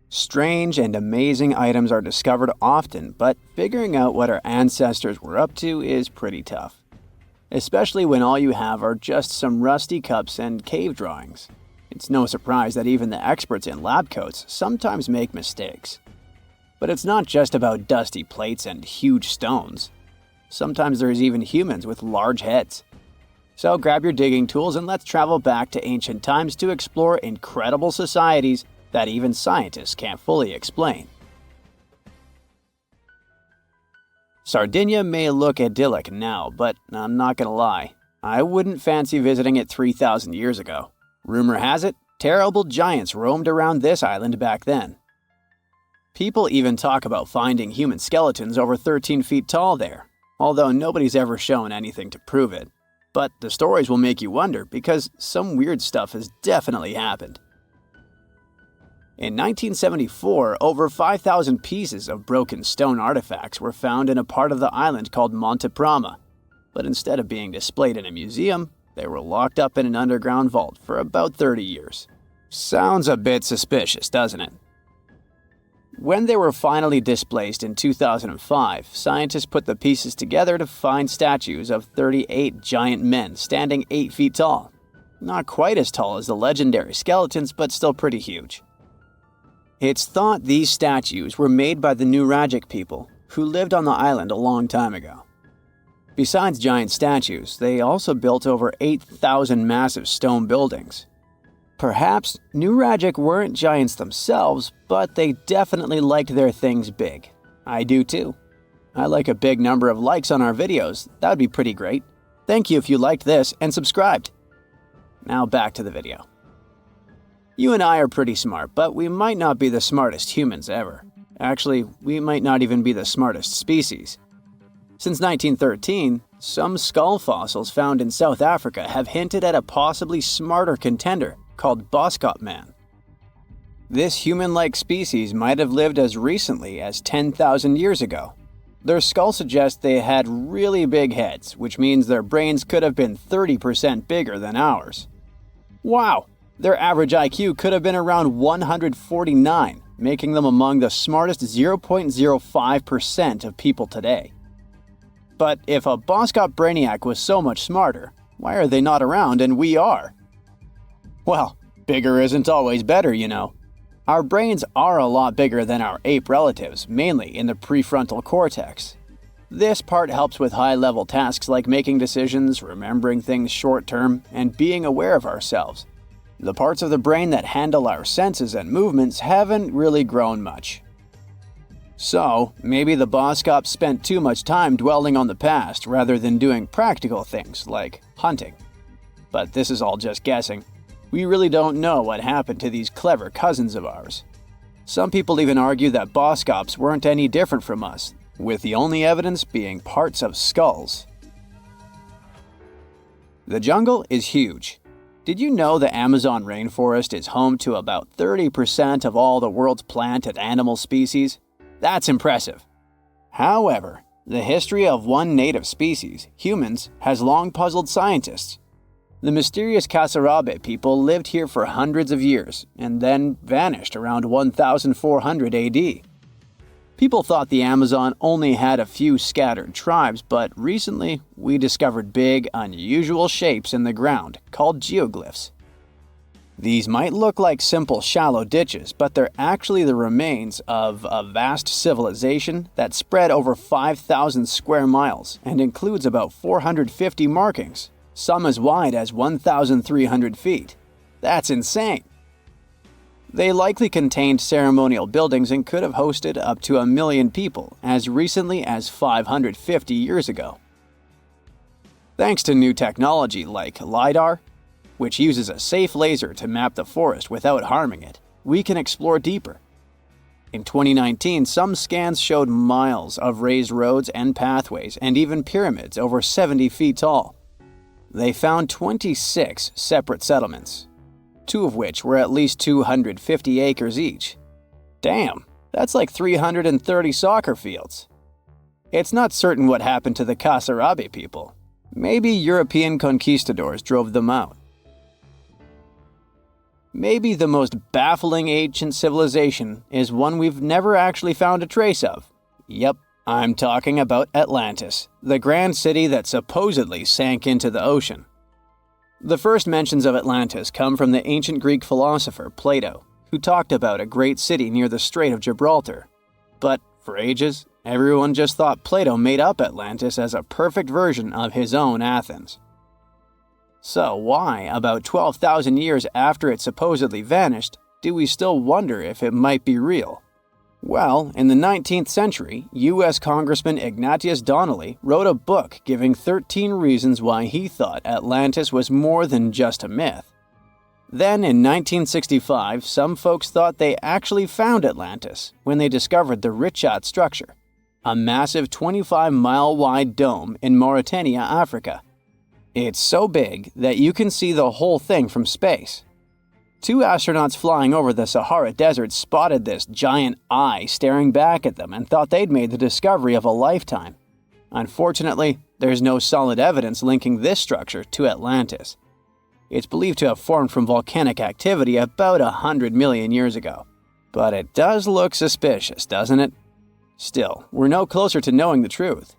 Strange and amazing items are discovered often, but figuring out what our ancestors were up to is pretty tough. Especially when all you have are just some rusty cups and cave drawings. It's no surprise that even the experts in lab coats sometimes make mistakes. But it's not just about dusty plates and huge stones. Sometimes there's even humans with large heads. So grab your digging tools and let's travel back to ancient times to explore incredible societies that even scientists can't fully explain. Sardinia may look idyllic now, but I'm not gonna lie, I wouldn't fancy visiting it 3,000 years ago. Rumor has it, terrible giants roamed around this island back then. People even talk about finding human skeletons over 13 feet tall there, although nobody's ever shown anything to prove it. But the stories will make you wonder because some weird stuff has definitely happened. In 1974, over 5,000 pieces of broken stone artifacts were found in a part of the island called Monte Prama, but instead of being displayed in a museum, they were locked up in an underground vault for about 30 years. Sounds a bit suspicious, doesn't it? When they were finally displaced in 2005, scientists put the pieces together to find statues of 38 giant men standing 8 feet tall. Not quite as tall as the legendary skeletons, but still pretty huge. It's thought these statues were made by the Nuragic people, who lived on the island a long time ago. Besides giant statues, they also built over 8,000 massive stone buildings. Perhaps Nuragic weren't giants themselves, but they definitely liked their things big. I do too. I like a big number of likes on our videos. That would be pretty great. Thank you if you liked this and subscribed. Now back to the video. You and I are pretty smart, but we might not be the smartest humans ever. Actually, we might not even be the smartest species. Since 1913, some skull fossils found in South Africa have hinted at a possibly smarter contender called Boskop man. This human-like species might have lived as recently as 10,000 years ago. Their skull suggests they had really big heads, which means their brains could have been 30% bigger than ours. Wow! Their average IQ could have been around 149, making them among the smartest 0.05% of people today. But if a Boskop brainiac was so much smarter, why are they not around and we are? Well, bigger isn't always better, you know. Our brains are a lot bigger than our ape relatives, mainly in the prefrontal cortex. This part helps with high-level tasks like making decisions, remembering things short-term, and being aware of ourselves. The parts of the brain that handle our senses and movements haven't really grown much. So, maybe the Boskop spent too much time dwelling on the past rather than doing practical things like hunting. But this is all just guessing. We really don't know what happened to these clever cousins of ours. Some people even argue that Boskops weren't any different from us, with the only evidence being parts of skulls. The jungle is huge. Did you know the Amazon rainforest is home to about 30% of all the world's plant and animal species? That's impressive. However, the history of one native species, humans, has long puzzled scientists. The mysterious Khmer people lived here for hundreds of years and then vanished around 1400 AD. People thought the Amazon only had a few scattered tribes, but recently we discovered big, unusual shapes in the ground called geoglyphs. These might look like simple shallow ditches, but they're actually the remains of a vast civilization that spread over 5,000 square miles and includes about 450 markings, some as wide as 1,300 feet. That's insane! They likely contained ceremonial buildings and could have hosted up to 1 million people as recently as 550 years ago. Thanks to new technology like LiDAR, which uses a safe laser to map the forest without harming it, we can explore deeper. In 2019, some scans showed miles of raised roads and pathways and even pyramids over 70 feet tall. They found 26 separate settlements, 2 of which were at least 250 acres each. Damn, that's like 330 soccer fields. It's not certain what happened to the Khmer people. Maybe European conquistadors drove them out. Maybe the most baffling ancient civilization is one we've never actually found a trace of. Yep, I'm talking about Atlantis, the grand city that supposedly sank into the ocean. The first mentions of Atlantis come from the ancient Greek philosopher Plato, who talked about a great city near the Strait of Gibraltar. But for ages, everyone just thought Plato made up Atlantis as a perfect version of his own Athens. So why, about 12,000 years after it supposedly vanished, do we still wonder if it might be real? Well, in the 19th century, U.S. Congressman Ignatius Donnelly wrote a book giving 13 reasons why he thought Atlantis was more than just a myth. Then, in 1965, some folks thought they actually found Atlantis when they discovered the Richat structure, a massive 25-mile-wide dome in Mauritania, Africa. It's so big that you can see the whole thing from space. 2 astronauts flying over the Sahara Desert spotted this giant eye staring back at them and thought they'd made the discovery of a lifetime. Unfortunately, there's no solid evidence linking this structure to Atlantis. It's believed to have formed from volcanic activity about 100 million years ago. But it does look suspicious, doesn't it? Still, we're no closer to knowing the truth.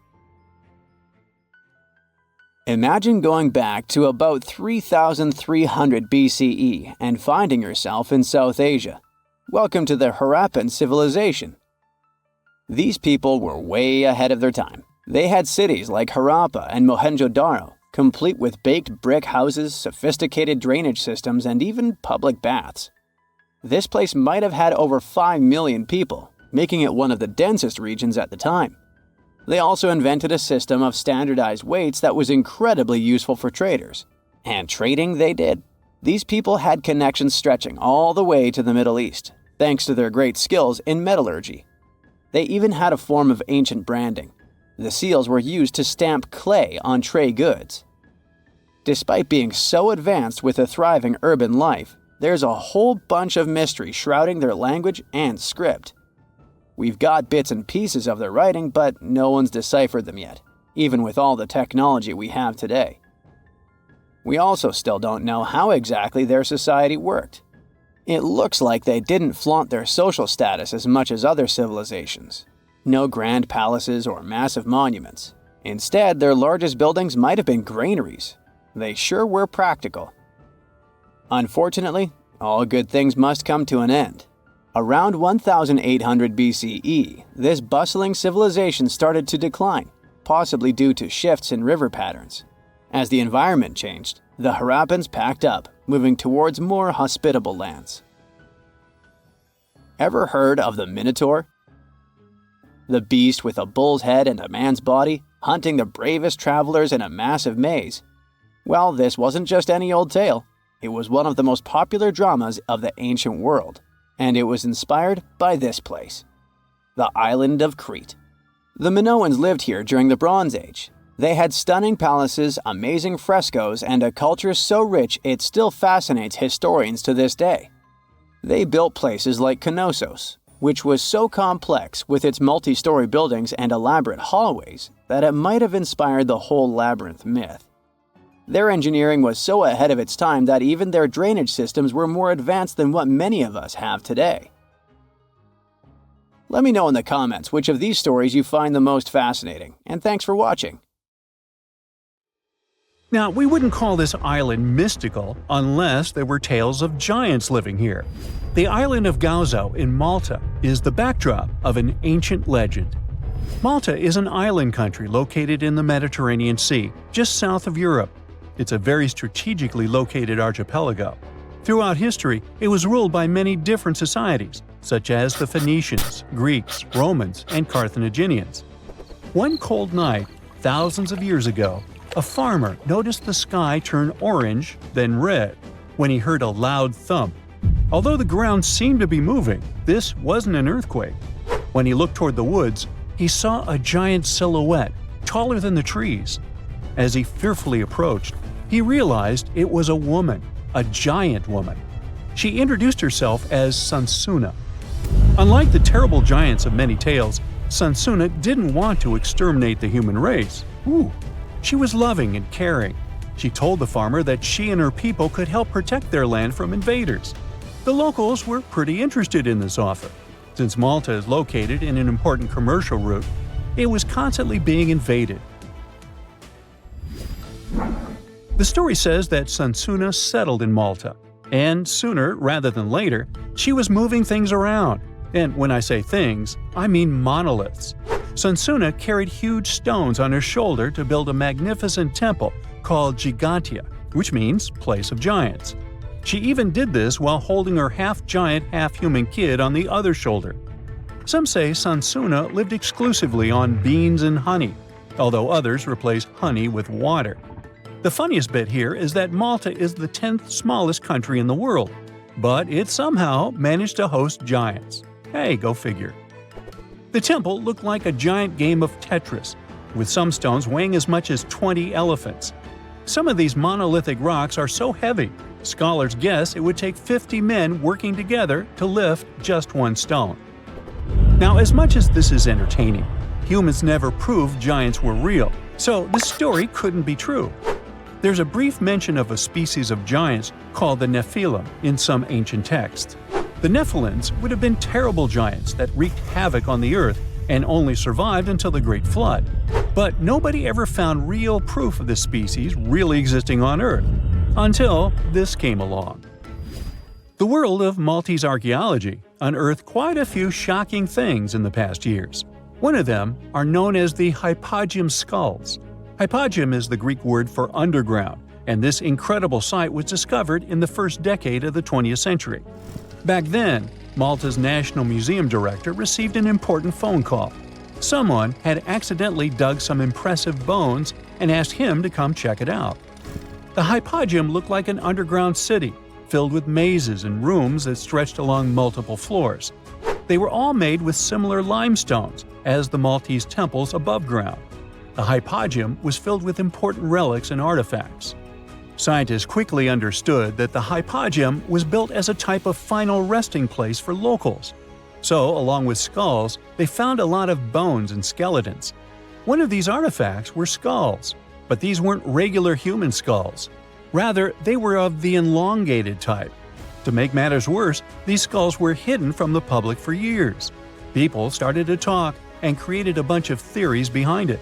Imagine going back to about 3,300 BCE and finding yourself in South Asia. Welcome to the Harappan civilization. These people were way ahead of their time. They had cities like Harappa and Mohenjo-Daro, complete with baked brick houses, sophisticated drainage systems, and even public baths. This place might have had over 5 million people, making it one of the densest regions at the time. They also invented a system of standardized weights that was incredibly useful for traders. And trading they did. These people had connections stretching all the way to the Middle East, thanks to their great skills in metallurgy. They even had a form of ancient branding. The seals were used to stamp clay on tray goods. Despite being so advanced with a thriving urban life, there's a whole bunch of mystery shrouding their language and script. We've got bits and pieces of their writing, but no one's deciphered them yet, even with all the technology we have today. We also still don't know how exactly their society worked. It looks like they didn't flaunt their social status as much as other civilizations. No grand palaces or massive monuments. Instead, their largest buildings might have been granaries. They sure were practical. Unfortunately, all good things must come to an end. Around 1800 BCE, this bustling civilization started to decline, possibly due to shifts in river patterns. As the environment changed, the Harappans packed up, moving towards more hospitable lands. Ever heard of the Minotaur? The beast with a bull's head and a man's body, hunting the bravest travelers in a massive maze. Well, this wasn't just any old tale. It was one of the most popular dramas of the ancient world. And it was inspired by this place, the island of Crete. The Minoans lived here during the Bronze Age. They had stunning palaces, amazing frescoes, and a culture so rich it still fascinates historians to this day. They built places like Knossos, which was so complex with its multi-story buildings and elaborate hallways that it might have inspired the whole labyrinth myth. Their engineering was so ahead of its time that even their drainage systems were more advanced than what many of us have today. Let me know in the comments which of these stories you find the most fascinating, and thanks for watching. Now, we wouldn't call this island mystical unless there were tales of giants living here. The island of Gozo in Malta is the backdrop of an ancient legend. Malta is an island country located in the Mediterranean Sea, just south of Europe. It's a very strategically located archipelago. Throughout history, it was ruled by many different societies, such as the Phoenicians, Greeks, Romans, and Carthaginians. One cold night, thousands of years ago, a farmer noticed the sky turn orange, then red, when he heard a loud thump. Although the ground seemed to be moving, this wasn't an earthquake. When he looked toward the woods, he saw a giant silhouette, taller than the trees. As he fearfully approached, he realized it was a woman, a giant woman. She introduced herself as Sansuna. Unlike the terrible giants of many tales, Sansuna didn't want to exterminate the human race. She was loving and caring. She told the farmer that she and her people could help protect their land from invaders. The locals were pretty interested in this offer. Since Malta is located in an important commercial route, it was constantly being invaded. The story says that Sunsuna settled in Malta, and sooner rather than later, she was moving things around. And when I say things, I mean monoliths. Sunsuna carried huge stones on her shoulder to build a magnificent temple called Gigantia, which means place of giants. She even did this while holding her half-giant, half-human kid on the other shoulder. Some say Sunsuna lived exclusively on beans and honey, although others replace honey with water. The funniest bit here is that Malta is the 10th smallest country in the world, but it somehow managed to host giants. Hey, go figure. The temple looked like a giant game of Tetris, with some stones weighing as much as 20 elephants. Some of these monolithic rocks are so heavy, scholars guess it would take 50 men working together to lift just one stone. Now, as much as this is entertaining, humans never proved giants were real, so this story couldn't be true. There's a brief mention of a species of giants called the Nephilim in some ancient texts. The Nephilims would have been terrible giants that wreaked havoc on the earth and only survived until the Great Flood. But nobody ever found real proof of this species really existing on Earth, until this came along. The world of Maltese archaeology unearthed quite a few shocking things in the past years. One of them are known as the Hypogeum skulls. Hypogeum is the Greek word for underground, and this incredible site was discovered in the first decade of the 20th century. Back then, Malta's National Museum director received an important phone call. Someone had accidentally dug some impressive bones and asked him to come check it out. The Hypogeum looked like an underground city, filled with mazes and rooms that stretched along multiple floors. They were all made with similar limestones as the Maltese temples above ground. The Hypogeum was filled with important relics and artifacts. Scientists quickly understood that the Hypogeum was built as a type of final resting place for locals. So, along with skulls, they found a lot of bones and skeletons. One of these artifacts were skulls, but these weren't regular human skulls. Rather, they were of the elongated type. To make matters worse, these skulls were hidden from the public for years. People started to talk and created a bunch of theories behind it.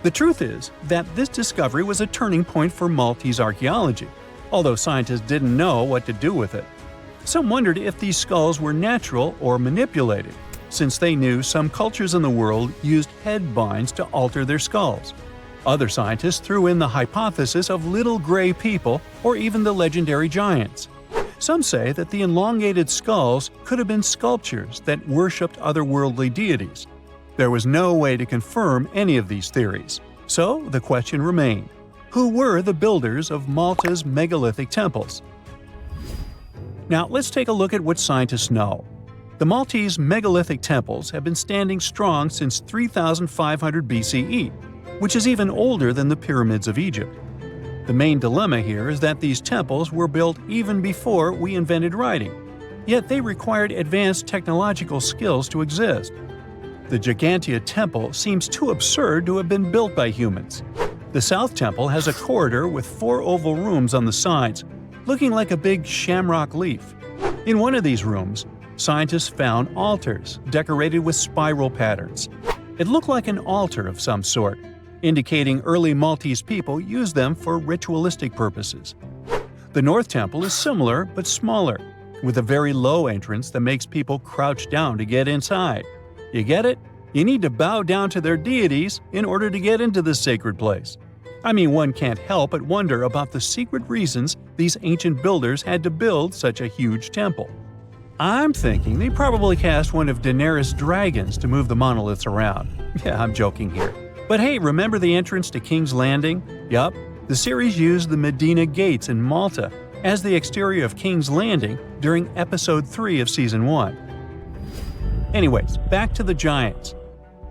The truth is that this discovery was a turning point for Maltese archaeology, although scientists didn't know what to do with it. Some wondered if these skulls were natural or manipulated, since they knew some cultures in the world used head binds to alter their skulls. Other scientists threw in the hypothesis of little gray people or even the legendary giants. Some say that the elongated skulls could have been sculptures that worshipped otherworldly deities. There was no way to confirm any of these theories, so the question remained: who were the builders of Malta's megalithic temples? Now let's take a look at what scientists know. The Maltese megalithic temples have been standing strong since 3500 BCE, which is even older than the pyramids of Egypt. The main dilemma here is that these temples were built even before we invented writing, yet they required advanced technological skills to exist. The Gigantia Temple seems too absurd to have been built by humans. The South Temple has a corridor with 4 oval rooms on the sides, looking like a big shamrock leaf. In one of these rooms, scientists found altars decorated with spiral patterns. It looked like an altar of some sort, indicating early Maltese people used them for ritualistic purposes. The North Temple is similar but smaller, with a very low entrance that makes people crouch down to get inside. You get it? You need to bow down to their deities in order to get into this sacred place. I mean, one can't help but wonder about the secret reasons these ancient builders had to build such a huge temple. I'm thinking they probably cast one of Daenerys' dragons to move the monoliths around. Yeah, I'm joking here. But hey, remember the entrance to King's Landing? Yup, the series used the Medina Gates in Malta as the exterior of King's Landing during Episode 3 of Season 1. Anyways, back to the giants.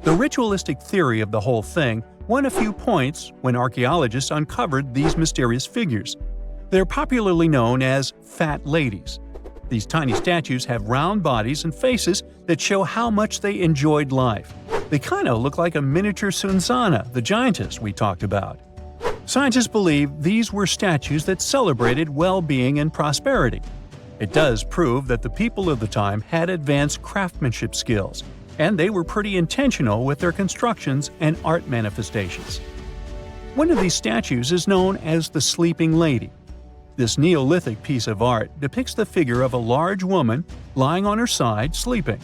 The ritualistic theory of the whole thing won a few points when archaeologists uncovered these mysterious figures. They're popularly known as fat ladies. These tiny statues have round bodies and faces that show how much they enjoyed life. They kind of look like a miniature Sunsana, the giantess we talked about. Scientists believe these were statues that celebrated well-being and prosperity. It does prove that the people of the time had advanced craftsmanship skills, and they were pretty intentional with their constructions and art manifestations. One of these statues is known as the Sleeping Lady. This Neolithic piece of art depicts the figure of a large woman lying on her side sleeping.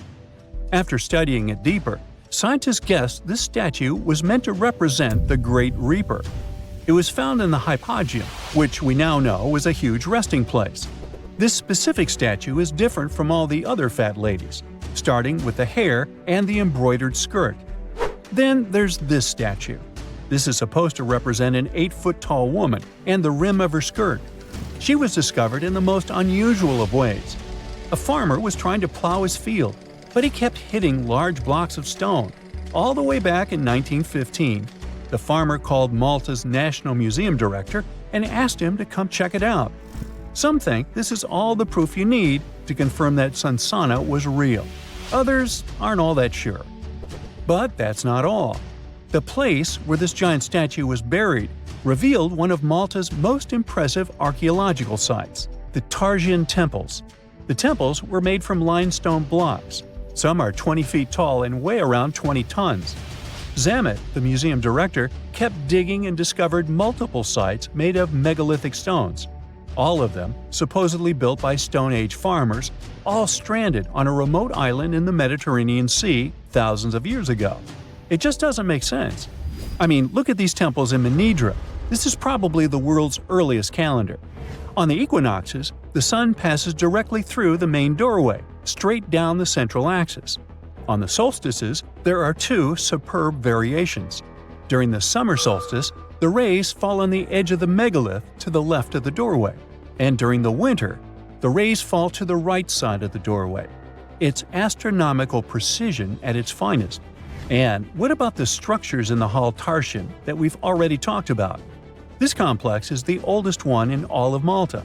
After studying it deeper, scientists guessed this statue was meant to represent the Great Reaper. It was found in the hypogeum, which we now know was a huge resting place. This specific statue is different from all the other fat ladies, starting with the hair and the embroidered skirt. Then there's this statue. This is supposed to represent an 8-foot-tall woman and the rim of her skirt. She was discovered in the most unusual of ways. A farmer was trying to plow his field, but he kept hitting large blocks of stone. All the way back in 1915, the farmer called Malta's National Museum director and asked him to come check it out. Some think this is all the proof you need to confirm that Sansana was real. Others aren't all that sure. But that's not all. The place where this giant statue was buried revealed one of Malta's most impressive archaeological sites, the Tarsian temples. The temples were made from limestone blocks. Some are 20 feet tall and weigh around 20 tons. Zamet, the museum director, kept digging and discovered multiple sites made of megalithic stones. All of them supposedly built by Stone Age farmers, all stranded on a remote island in the Mediterranean Sea thousands of years ago. It just doesn't make sense. I mean, look at these temples in Manidra. This is probably the world's earliest calendar. On the equinoxes, the sun passes directly through the main doorway, straight down the central axis. On the solstices, there are two superb variations. During the summer solstice, the rays fall on the edge of the megalith to the left of the doorway, and during the winter, the rays fall to the right side of the doorway. It's astronomical precision at its finest. And what about the structures in the Hall Tarsian that we've already talked about? This complex is the oldest one in all of Malta.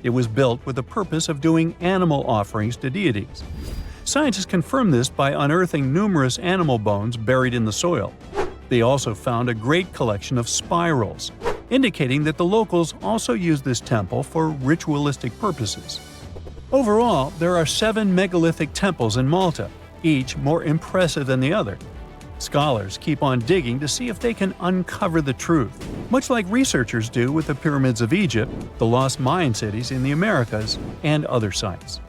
It was built with the purpose of doing animal offerings to deities. Scientists confirmed this by unearthing numerous animal bones buried in the soil. They also found a great collection of spirals, indicating that the locals also used this temple for ritualistic purposes. Overall, there are 7 megalithic temples in Malta, each more impressive than the other. Scholars keep on digging to see if they can uncover the truth, much like researchers do with the pyramids of Egypt, the lost Mayan cities in the Americas, and other sites.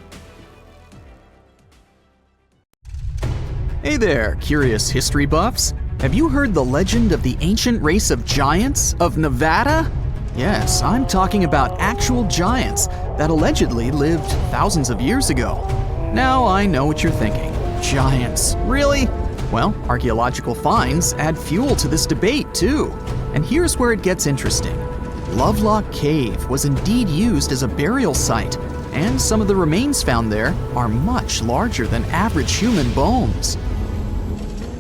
Hey there, curious history buffs! Have you heard the legend of the ancient race of giants of Nevada? Yes, I'm talking about actual giants that allegedly lived thousands of years ago. Now I know what you're thinking. Giants, really? Well, archaeological finds add fuel to this debate too. And here's where it gets interesting. Lovelock Cave was indeed used as a burial site, and some of the remains found there are much larger than average human bones.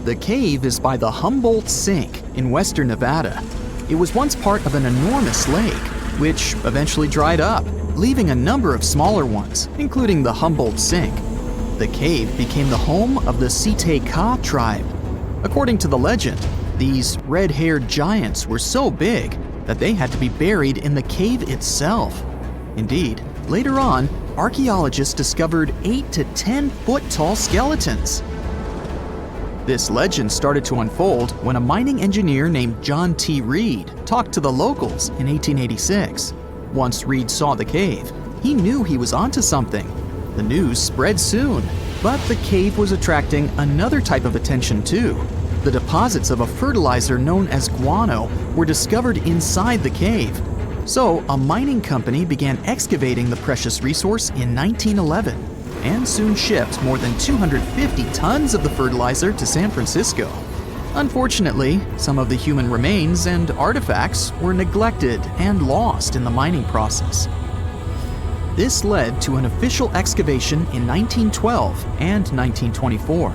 The cave is by the Humboldt Sink in western Nevada. It was once part of an enormous lake, which eventually dried up, leaving a number of smaller ones, including the Humboldt Sink. The cave became the home of the Site-Ka tribe. According to the legend, these red-haired giants were so big that they had to be buried in the cave itself. Indeed, later on, archaeologists discovered 8 to 10 foot tall skeletons. This legend started to unfold when a mining engineer named John T. Reed talked to the locals in 1886. Once Reed saw the cave, he knew he was onto something. The news spread soon, but the cave was attracting another type of attention too. The deposits of a fertilizer known as guano were discovered inside the cave. So a mining company began excavating the precious resource in 1911 and soon shipped more than 250 tons of the fertilizer to San Francisco. Unfortunately, some of the human remains and artifacts were neglected and lost in the mining process. This led to an official excavation in 1912 and 1924.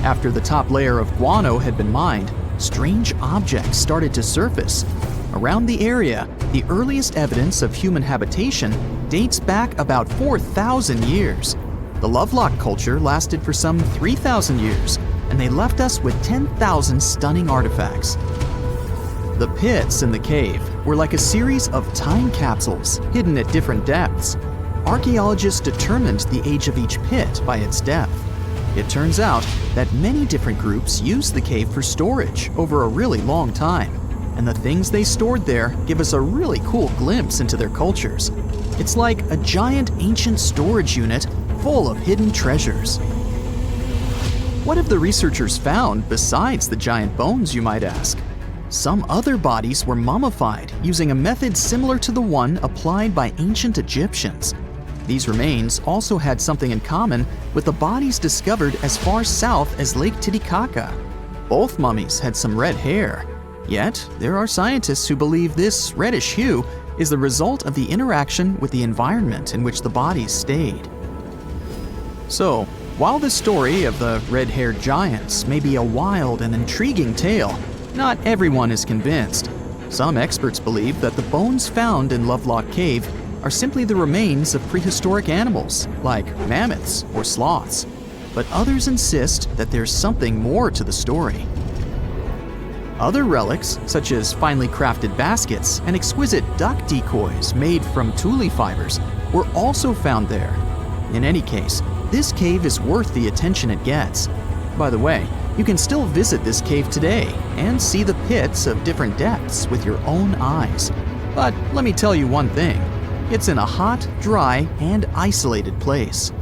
After the top layer of guano had been mined, strange objects started to surface. Around the area, the earliest evidence of human habitation dates back about 4,000 years. The Lovelock culture lasted for some 3,000 years, and they left us with 10,000 stunning artifacts. The pits in the cave were like a series of time capsules hidden at different depths. archaeologists determined the age of each pit by its depth. It turns out that many different groups used the cave for storage over a really long time, and the things they stored there give us a really cool glimpse into their cultures. It's like a giant ancient storage unit full of hidden treasures. What have the researchers found besides the giant bones, you might ask? Some other bodies were mummified using a method similar to the one applied by ancient Egyptians. These remains also had something in common with the bodies discovered as far south as Lake Titicaca. Both mummies had some red hair, yet there are scientists who believe this reddish hue is the result of the interaction with the environment in which the bodies stayed. So, while the story of the red-haired giants may be a wild and intriguing tale, not everyone is convinced. Some experts believe that the bones found in Lovelock Cave are simply the remains of prehistoric animals, like mammoths or sloths. But others insist that there's something more to the story. Other relics, such as finely crafted baskets and exquisite duck decoys made from tule fibers, were also found there. In any case, this cave is worth the attention it gets. By the way, you can still visit this cave today and see the pits of different depths with your own eyes. But let me tell you one thing. It's in a hot, dry, and isolated place.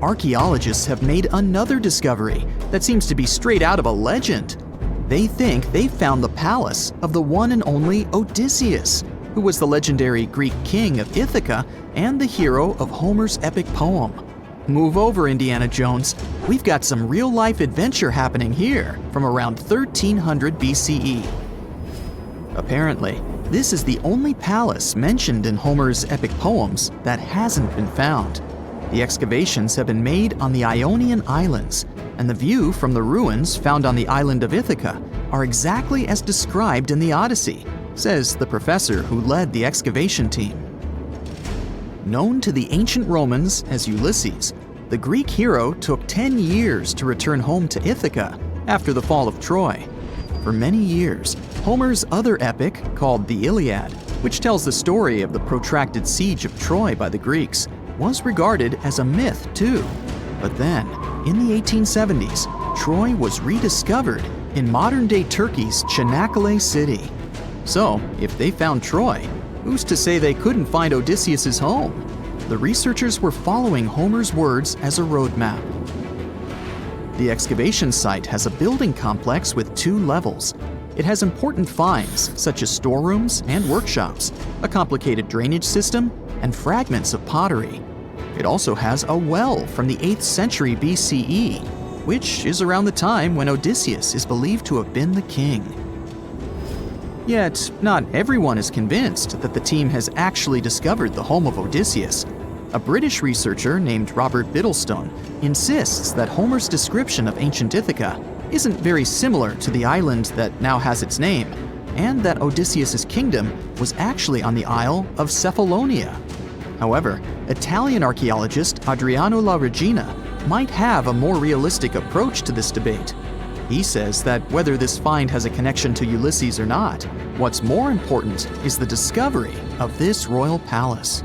Archaeologists have made another discovery that seems to be straight out of a legend. They think they found the palace of the one and only Odysseus, who was the legendary Greek king of Ithaca and the hero of Homer's epic poem. Move over, Indiana Jones. We've got some real-life adventure happening here from around 1300 BCE. Apparently, this is the only palace mentioned in Homer's epic poems that hasn't been found. The excavations have been made on the Ionian Islands, and the view from the ruins found on the island of Ithaca are exactly as described in the Odyssey, says the professor who led the excavation team. Known to the ancient Romans as Ulysses, the Greek hero took 10 years to return home to Ithaca after the fall of Troy. For many years, Homer's other epic, called the Iliad, which tells the story of the protracted siege of Troy by the Greeks, was regarded as a myth too. But then, in the 1870s, Troy was rediscovered in modern-day Turkey's Çanakkale city. So, if they found Troy, who's to say they couldn't find Odysseus' home? The researchers were following Homer's words as a roadmap. The excavation site has a building complex with 2 levels. It has important finds, such as storerooms and workshops, a complicated drainage system, and fragments of pottery. It also has a well from the 8th century BCE, which is around the time when Odysseus is believed to have been the king. Yet, not everyone is convinced that the team has actually discovered the home of Odysseus. A British researcher named Robert Biddlestone insists that Homer's description of ancient Ithaca isn't very similar to the island that now has its name, and that Odysseus' kingdom was actually on the Isle of Cephalonia. However, Italian archaeologist Adriano La Regina might have a more realistic approach to this debate. He says that whether this find has a connection to Ulysses or not, what's more important is the discovery of this royal palace.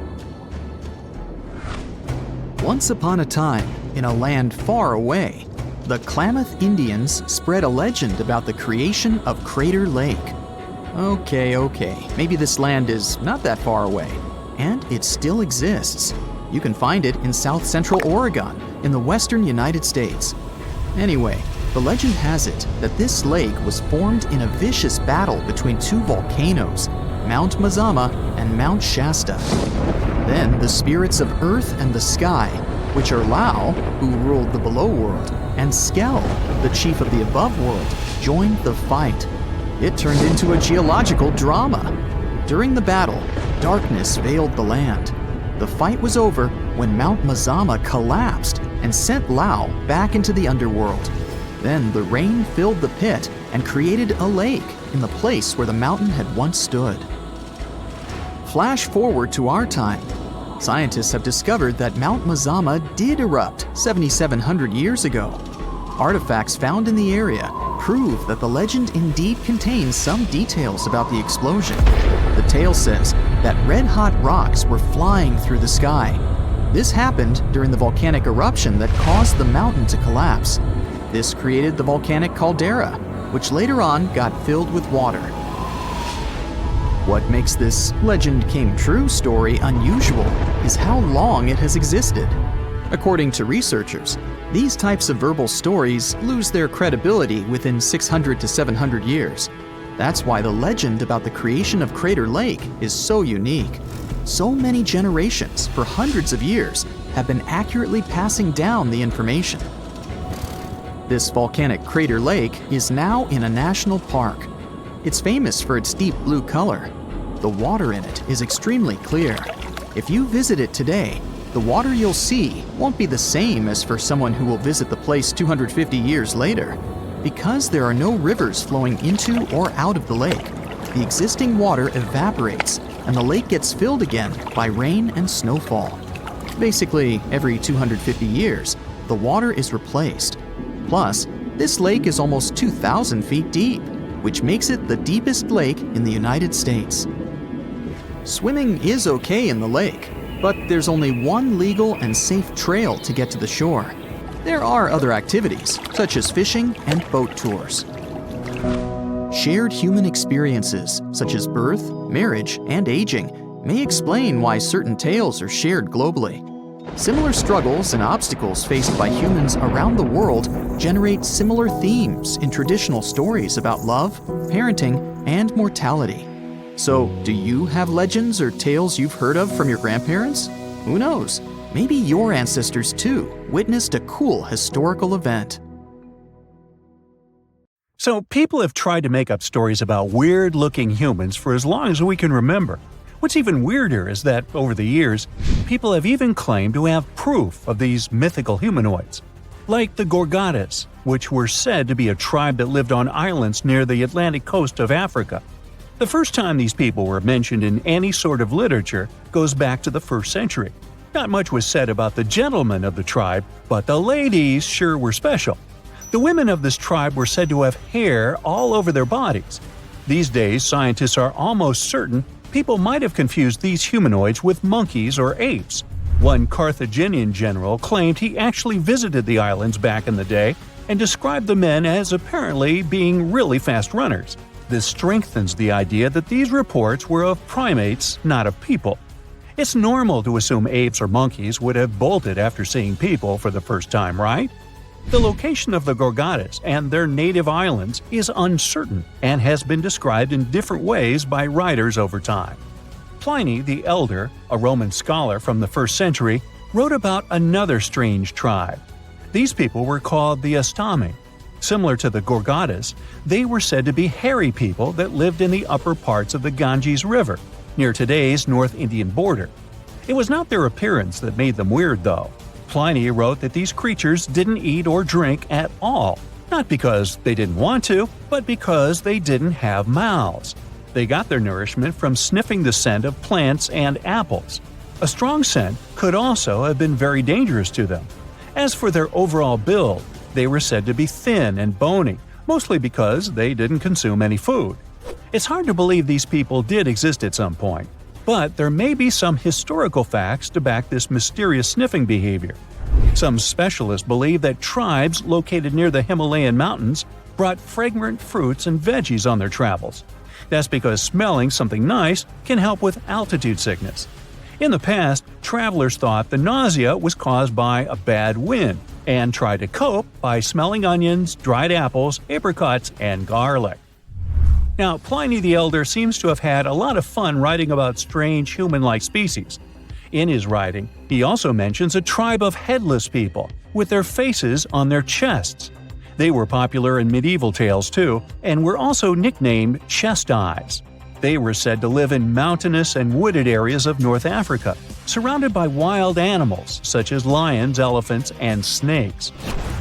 Once upon a time, in a land far away, the Klamath Indians spread a legend about the creation of Crater Lake. Okay, maybe this land is not that far away, and it still exists. You can find it in south central Oregon, in the western United States. Anyway, the legend has it that this lake was formed in a vicious battle between 2 volcanoes, Mount Mazama and Mount Shasta. Then the spirits of Earth and the Sky, which are Lao, who ruled the below world, and Skell, the chief of the above world, joined the fight. It turned into a geological drama. During the battle, darkness veiled the land. The fight was over when Mount Mazama collapsed and sent Lao back into the underworld. Then the rain filled the pit and created a lake in the place where the mountain had once stood. Flash forward to our time. Scientists have discovered that Mount Mazama did erupt 7,700 years ago. Artifacts found in the area prove that the legend indeed contains some details about the explosion. The tale says that red-hot rocks were flying through the sky. This happened during the volcanic eruption that caused the mountain to collapse. This created the volcanic caldera, which later on got filled with water. What makes this legend came true story unusual is how long it has existed. According to researchers, these types of verbal stories lose their credibility within 600 to 700 years. That's why the legend about the creation of Crater Lake is so unique. So many generations, for hundreds of years, have been accurately passing down the information. This volcanic crater lake is now in a national park. It's famous for its deep blue color. The water in it is extremely clear. If you visit it today, the water you'll see won't be the same as for someone who will visit the place 250 years later. Because there are no rivers flowing into or out of the lake, the existing water evaporates and the lake gets filled again by rain and snowfall. Basically, every 250 years, the water is replaced. Plus, this lake is almost 2,000 feet deep, which makes it the deepest lake in the United States. Swimming is okay in the lake, but there's only one legal and safe trail to get to the shore. There are other activities, such as fishing and boat tours. Shared human experiences, such as birth, marriage, and aging, may explain why certain tales are shared globally. Similar struggles and obstacles faced by humans around the world generate similar themes in traditional stories about love, parenting, and mortality. So, do you have legends or tales you've heard of from your grandparents? Who knows? Maybe your ancestors too witnessed a cool historical event. So people have tried to make up stories about weird-looking humans for as long as we can remember. What's even weirder is that, over the years, people have even claimed to have proof of these mythical humanoids. Like the Gorgadas, which were said to be a tribe that lived on islands near the Atlantic coast of Africa. The first time these people were mentioned in any sort of literature goes back to the 1st century. Not much was said about the gentlemen of the tribe, but the ladies sure were special. The women of this tribe were said to have hair all over their bodies. These days, scientists are almost certain people might have confused these humanoids with monkeys or apes. One Carthaginian general claimed he actually visited the islands back in the day and described the men as apparently being really fast runners. This strengthens the idea that these reports were of primates, not of people. It's normal to assume apes or monkeys would have bolted after seeing people for the first time, right? The location of the Gorgadas and their native islands is uncertain and has been described in different ways by writers over time. Pliny the Elder, a Roman scholar from the 1st century, wrote about another strange tribe. These people were called the Astami. Similar to the Gorgadas, they were said to be hairy people that lived in the upper parts of the Ganges River, near today's North Indian border. It was not their appearance that made them weird, though. Pliny wrote that these creatures didn't eat or drink at all, not because they didn't want to, but because they didn't have mouths. They got their nourishment from sniffing the scent of plants and apples. A strong scent could also have been very dangerous to them. As for their overall build, they were said to be thin and bony, mostly because they didn't consume any food. It's hard to believe these people did exist at some point, but there may be some historical facts to back this mysterious sniffing behavior. Some specialists believe that tribes located near the Himalayan mountains brought fragrant fruits and veggies on their travels. That's because smelling something nice can help with altitude sickness. In the past, travelers thought the nausea was caused by a bad wind and tried to cope by smelling onions, dried apples, apricots, and garlic. Now, Pliny the Elder seems to have had a lot of fun writing about strange human-like species. In his writing, he also mentions a tribe of headless people, with their faces on their chests. They were popular in medieval tales too, and were also nicknamed chest eyes. They were said to live in mountainous and wooded areas of North Africa, surrounded by wild animals such as lions, elephants, and snakes.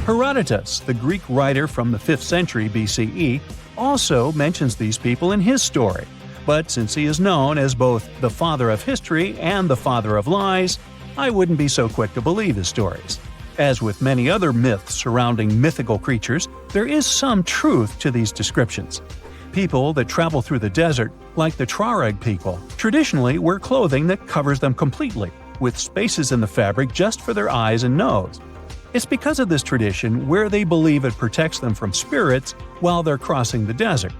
Herodotus, the Greek writer from the 5th century BCE, also mentions these people in his story, but since he is known as both the father of history and the father of lies, I wouldn't be so quick to believe his stories. As with many other myths surrounding mythical creatures, there is some truth to these descriptions. People that travel through the desert, like the Tuareg people, traditionally wear clothing that covers them completely, with spaces in the fabric just for their eyes and nose. It's because of this tradition where they believe it protects them from spirits while they're crossing the desert.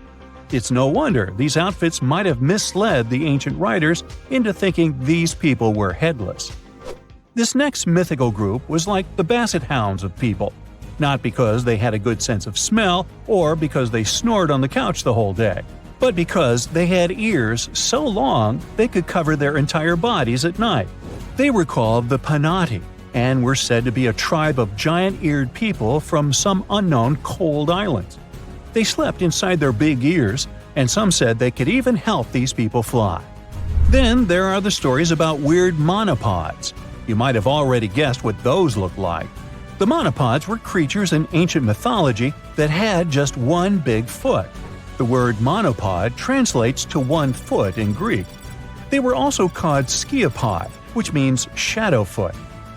It's no wonder these outfits might have misled the ancient writers into thinking these people were headless. This next mythical group was like the basset hounds of people, not because they had a good sense of smell or because they snored on the couch the whole day, but because they had ears so long they could cover their entire bodies at night. They were called the Panati and were said to be a tribe of giant-eared people from some unknown cold islands. They slept inside their big ears, and some said they could even help these people fly. Then there are the stories about weird monopods. You might have already guessed what those look like. The monopods were creatures in ancient mythology that had just one big foot. The word monopod translates to 1 foot in Greek. They were also called sciopod, which means shadow foot.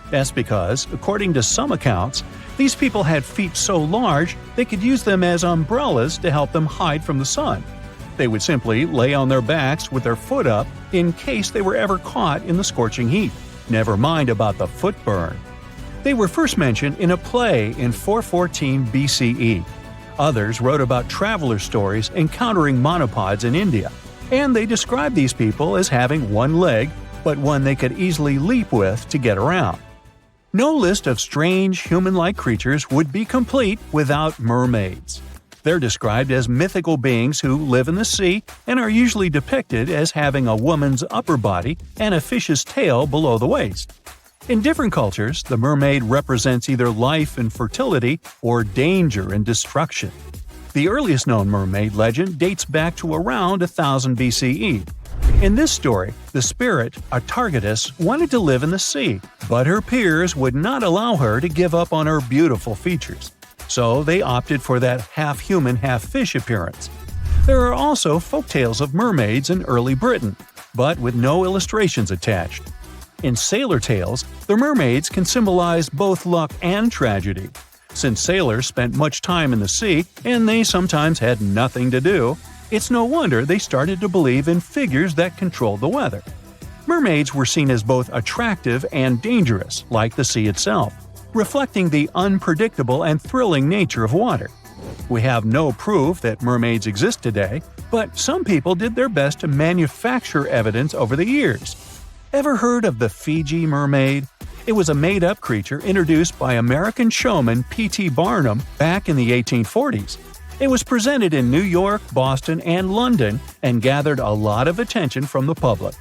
That's because, according to some accounts, these people had feet so large they could use them as umbrellas to help them hide from the sun. They would simply lay on their backs with their foot up in case they were ever caught in the scorching heat. Never mind about the foot burn. They were first mentioned in a play in 414 BCE. Others wrote about traveler stories encountering monopods in India, and they described these people as having 1 leg, but one they could easily leap with to get around. No list of strange, human-like creatures would be complete without mermaids. They're described as mythical beings who live in the sea and are usually depicted as having a woman's upper body and a fish's tail below the waist. In different cultures, the mermaid represents either life and fertility or danger and destruction. The earliest known mermaid legend dates back to around 1000 BCE. In this story, the spirit, Atargatis, wanted to live in the sea, but her peers would not allow her to give up on her beautiful features. So they opted for that half-human, half-fish appearance. There are also folktales of mermaids in early Britain, but with no illustrations attached. In sailor tales, the mermaids can symbolize both luck and tragedy. Since sailors spent much time in the sea and they sometimes had nothing to do, it's no wonder they started to believe in figures that controlled the weather. Mermaids were seen as both attractive and dangerous, like the sea itself, reflecting the unpredictable and thrilling nature of water. We have no proof that mermaids exist today, but some people did their best to manufacture evidence over the years. Ever heard of the Fiji mermaid? It was a made-up creature introduced by American showman P.T. Barnum back in the 1840s. It was presented in New York, Boston, and London and gathered a lot of attention from the public.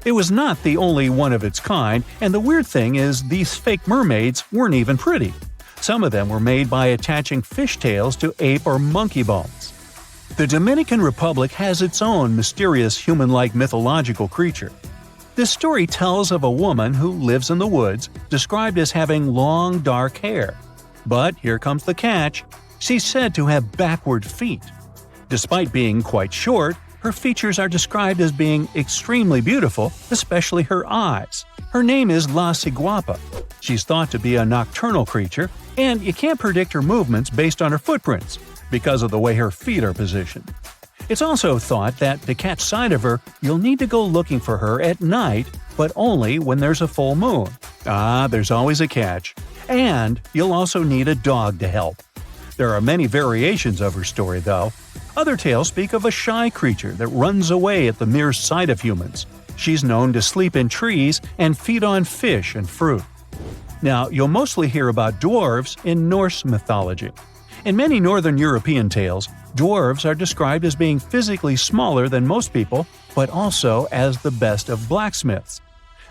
It was not the only one of its kind, and the weird thing is these fake mermaids weren't even pretty. Some of them were made by attaching fishtails to ape or monkey bones. The Dominican Republic has its own mysterious human-like mythological creature. This story tells of a woman who lives in the woods, described as having long, dark hair. But here comes the catch. She's said to have backward feet. Despite being quite short, her features are described as being extremely beautiful, especially her eyes. Her name is La Ciguapa. She's thought to be a nocturnal creature, and you can't predict her movements based on her footprints, because of the way her feet are positioned. It's also thought that to catch sight of her, you'll need to go looking for her at night, but only when there's a full moon. There's always a catch. And you'll also need a dog to help. There are many variations of her story, though. Other tales speak of a shy creature that runs away at the mere sight of humans. She's known to sleep in trees and feed on fish and fruit. Now, you'll mostly hear about dwarves in Norse mythology. In many Northern European tales, dwarves are described as being physically smaller than most people, but also as the best of blacksmiths.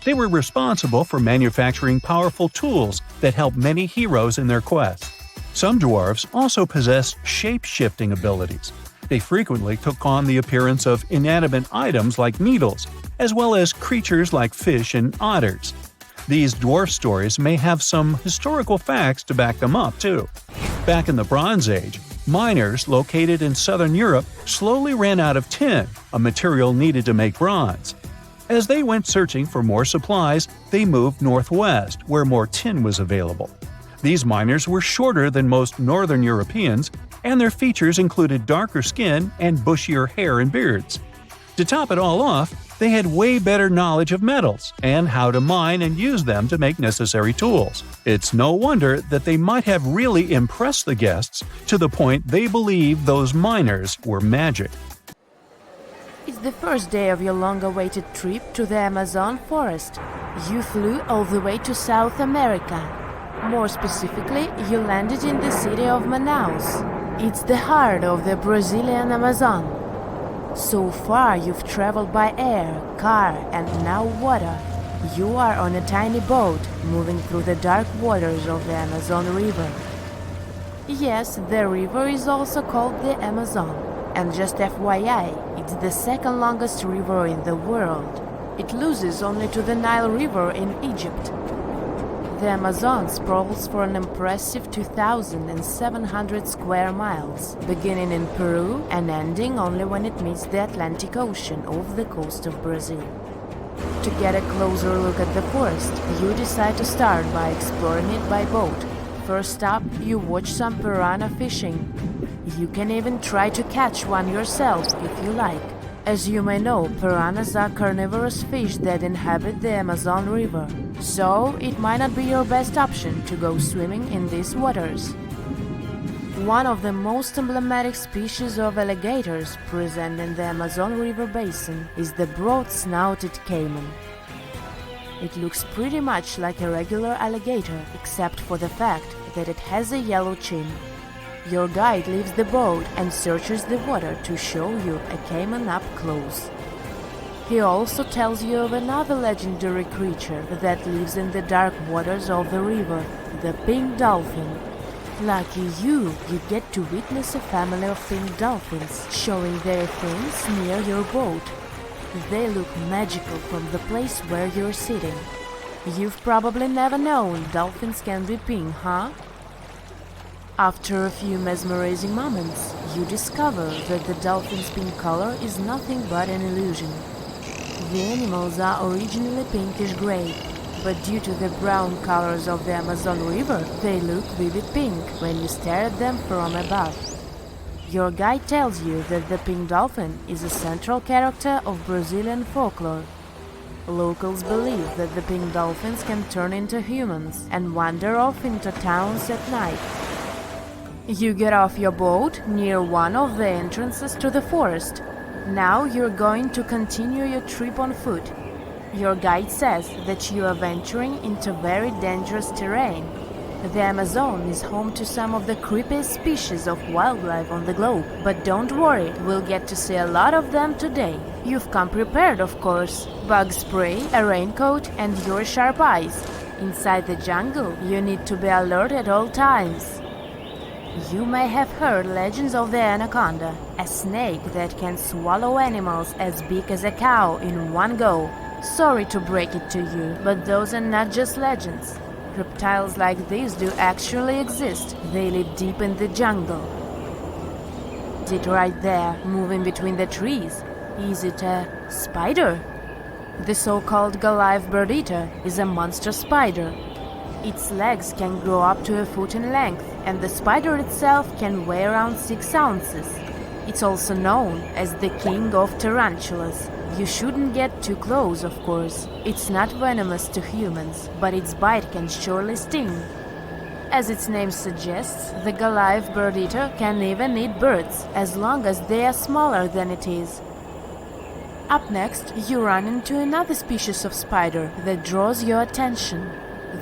They were responsible for manufacturing powerful tools that helped many heroes in their quest. Some dwarves also possessed shape-shifting abilities. They frequently took on the appearance of inanimate items like needles, as well as creatures like fish and otters. These dwarf stories may have some historical facts to back them up, too. Back in the Bronze Age, miners located in southern Europe slowly ran out of tin, a material needed to make bronze. As they went searching for more supplies, they moved northwest, where more tin was available. These miners were shorter than most northern Europeans, and their features included darker skin and bushier hair and beards. To top it all off, they had way better knowledge of metals and how to mine and use them to make necessary tools. It's no wonder that they might have really impressed the guests to the point they believed those miners were magic. It's the first day of your long-awaited trip to the Amazon forest. You flew all the way to South America. More specifically, you landed in the city of Manaus. It's the heart of the Brazilian Amazon. So far, you've traveled by air, car, and now water. You are on a tiny boat, moving through the dark waters of the Amazon River. Yes, the river is also called the Amazon. And just FYI, it's the second longest river in the world. It loses only to the Nile River in Egypt. The Amazon sprawls for an impressive 2,700 square miles, beginning in Peru and ending only when it meets the Atlantic Ocean off the coast of Brazil. To get a closer look at the forest, you decide to start by exploring it by boat. First up, you watch some piranha fishing. You can even try to catch one yourself if you like. As you may know, piranhas are carnivorous fish that inhabit the Amazon River, so it might not be your best option to go swimming in these waters. One of the most emblematic species of alligators present in the Amazon River basin is the broad-snouted caiman. It looks pretty much like a regular alligator, except for the fact that it has a yellow chin. Your guide leaves the boat and searches the water to show you a caiman up close. He also tells you of another legendary creature that lives in the dark waters of the river, the pink dolphin. Lucky you get to witness a family of pink dolphins showing their fins near your boat. They look magical from the place where you're sitting. You've probably never known dolphins can be pink, huh? After a few mesmerizing moments, you discover that the dolphin's pink color is nothing but an illusion. The animals are originally pinkish-gray, but due to the brown colors of the Amazon River, they look vivid pink when you stare at them from above. Your guide tells you that the pink dolphin is a central character of Brazilian folklore. Locals believe that the pink dolphins can turn into humans and wander off into towns at night. You get off your boat near one of the entrances to the forest. Now you're going to continue your trip on foot. Your guide says that you are venturing into very dangerous terrain. The Amazon is home to some of the creepiest species of wildlife on the globe. But don't worry, we'll get to see a lot of them today. You've come prepared, of course. Bug spray, a raincoat, and your sharp eyes. Inside the jungle, you need to be alert at all times. You may have heard legends of the anaconda, a snake that can swallow animals as big as a cow in one go. Sorry to break it to you, but those are not just legends. Reptiles like these do actually exist. They live deep in the jungle. Is it right there, moving between the trees? Is it a spider? The so-called Goliath bird-eater is a monster spider. Its legs can grow up to a foot in length, and the spider itself can weigh around 6 ounces. It's also known as the king of tarantulas. You shouldn't get too close, of course. It's not venomous to humans, but its bite can surely sting. As its name suggests, the Goliath bird-eater can even eat birds, as long as they are smaller than it is. Up next, you run into another species of spider that draws your attention.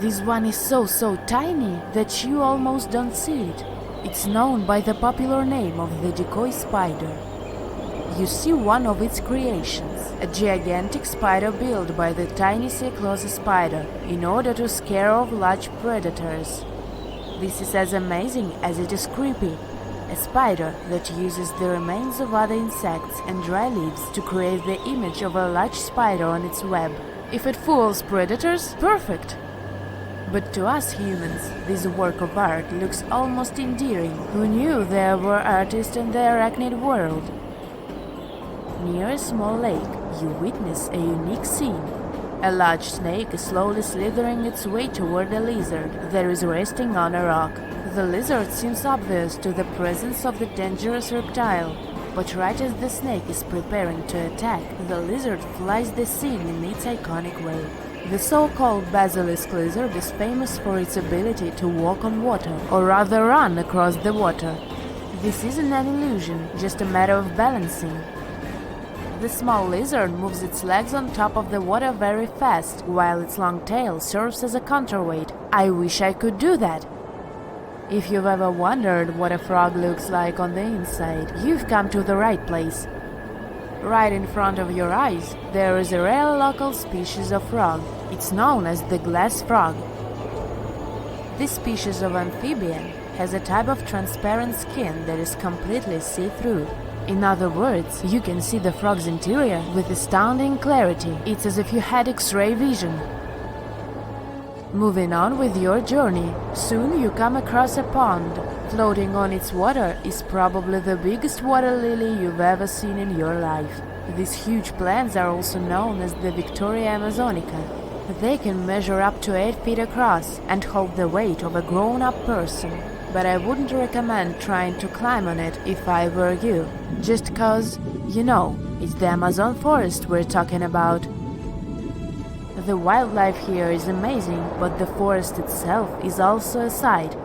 This one is so tiny that you almost don't see it. It's known by the popular name of the decoy spider. You see one of its creations, a gigantic spider built by the tiny Clovis spider in order to scare off large predators. This is as amazing as it is creepy. A spider that uses the remains of other insects and dry leaves to create the image of a large spider on its web. If it fools predators, perfect! But to us humans, this work of art looks almost endearing. Who knew there were artists in the arachnid world? Near a small lake, you witness a unique scene. A large snake is slowly slithering its way toward a lizard that is resting on a rock. The lizard seems obvious to the presence of the dangerous reptile, but right as the snake is preparing to attack, the lizard flies the scene in its iconic way. The so-called basilisk lizard is famous for its ability to walk on water, or rather run across the water. This isn't an illusion, just a matter of balancing. The small lizard moves its legs on top of the water very fast, while its long tail serves as a counterweight. I wish I could do that. If you've ever wondered what a frog looks like on the inside, you've come to the right place. Right in front of your eyes, there is a rare local species of frog. It's known as the glass frog. This species of amphibian has a type of transparent skin that is completely see-through. In other words, you can see the frog's interior with astounding clarity. It's as if you had X-ray vision. Moving on with your journey, soon you come across a pond. Floating on its water is probably the biggest water lily you've ever seen in your life. These huge plants are also known as the Victoria Amazonica. They can measure up to 8 feet across and hold the weight of a grown-up person. But I wouldn't recommend trying to climb on it if I were you. Just cause, you know, it's the Amazon forest we're talking about. The wildlife here is amazing, but the forest itself is also a sight.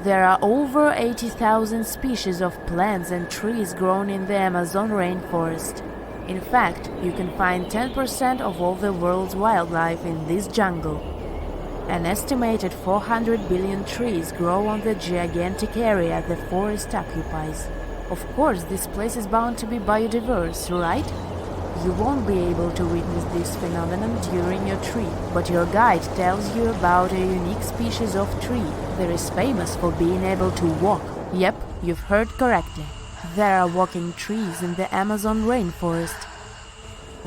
There are over 80,000 species of plants and trees grown in the Amazon rainforest. In fact, you can find 10% of all the world's wildlife in this jungle. An estimated 400 billion trees grow on the gigantic area the forest occupies. Of course, this place is bound to be biodiverse, right? You won't be able to witness this phenomenon during your trip, but your guide tells you about a unique species of tree that is famous for being able to walk. Yep, you've heard correctly. There are walking trees in the Amazon rainforest.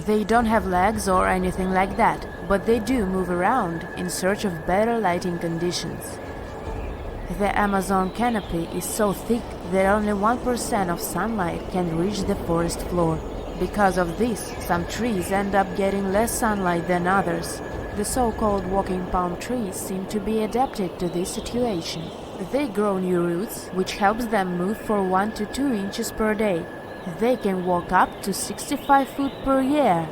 They don't have legs or anything like that, but they do move around in search of better lighting conditions. The Amazon canopy is so thick that only 1% of sunlight can reach the forest floor. Because of this, some trees end up getting less sunlight than others. The so-called walking palm trees seem to be adapted to this situation. They grow new roots, which helps them move for 1 to 2 inches per day. They can walk up to 65 feet per year.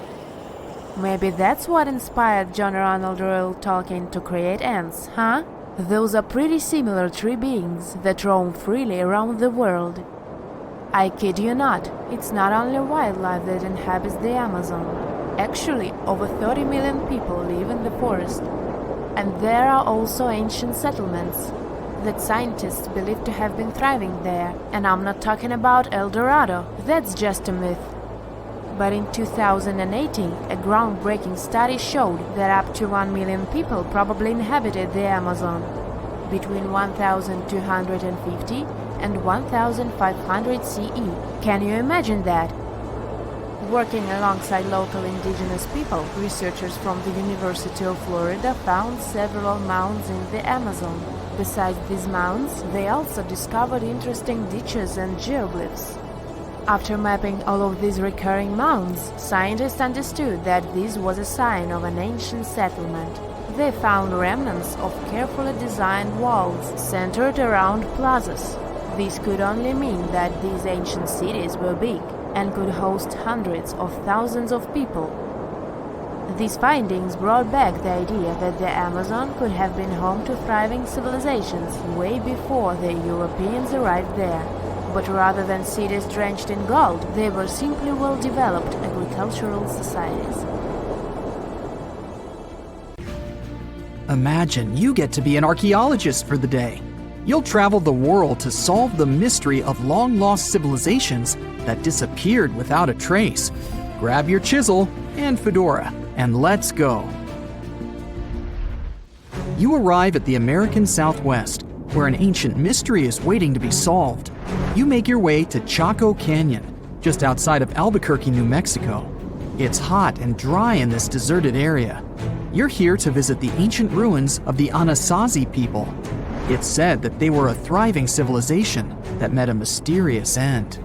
Maybe that's what inspired John Ronald Reuel Tolkien to create ants, huh? Those are pretty similar tree beings that roam freely around the world. I kid you not, it's not only wildlife that inhabits the Amazon. Actually, over 30 million people live in the forest. And there are also ancient settlements that scientists believe to have been thriving there. And I'm not talking about El Dorado, that's just a myth. But in 2018, a groundbreaking study showed that up to 1 million people probably inhabited the Amazon between 1250 and 1500 CE. Can you imagine that? Working alongside local indigenous people, researchers from the University of Florida found several mounds in the Amazon. Besides these mounds, they also discovered interesting ditches and geoglyphs. After mapping all of these recurring mounds, scientists understood that this was a sign of an ancient settlement. They found remnants of carefully designed walls centered around plazas. This could only mean that these ancient cities were big and could host hundreds of thousands of people. These findings brought back the idea that the Amazon could have been home to thriving civilizations way before the Europeans arrived there. But rather than cities drenched in gold, they were simply well-developed agricultural societies. Imagine you get to be an archaeologist for the day. You'll travel the world to solve the mystery of long-lost civilizations that disappeared without a trace. Grab your chisel and fedora, and let's go. You arrive at the American Southwest, where an ancient mystery is waiting to be solved. You make your way to Chaco Canyon, just outside of Albuquerque, New Mexico. It's hot and dry in this deserted area. You're here to visit the ancient ruins of the Anasazi people. It's said that they were a thriving civilization that met a mysterious end.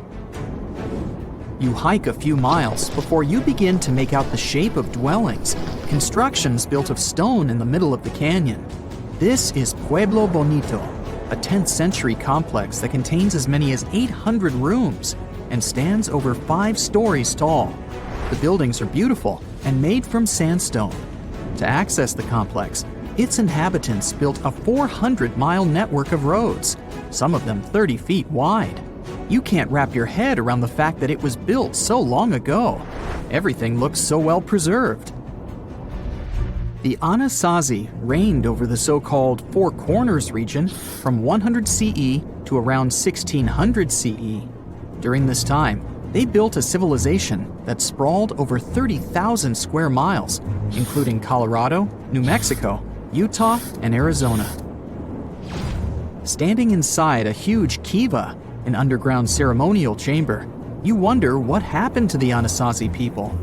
You hike a few miles before you begin to make out the shape of dwellings, constructions built of stone in the middle of the canyon. This is Pueblo Bonito, a 10th century complex that contains as many as 800 rooms and stands over 5 stories tall. The buildings are beautiful and made from sandstone. To access the complex, its inhabitants built a 400-mile network of roads, some of them 30 feet wide. You can't wrap your head around the fact that it was built so long ago. Everything looks so well preserved. The Anasazi reigned over the so-called Four Corners region from 100 CE to around 1600 CE. During this time, they built a civilization that sprawled over 30,000 square miles, including Colorado, New Mexico, Utah, and Arizona. Standing inside a huge kiva, an underground ceremonial chamber, you wonder what happened to the Anasazi people.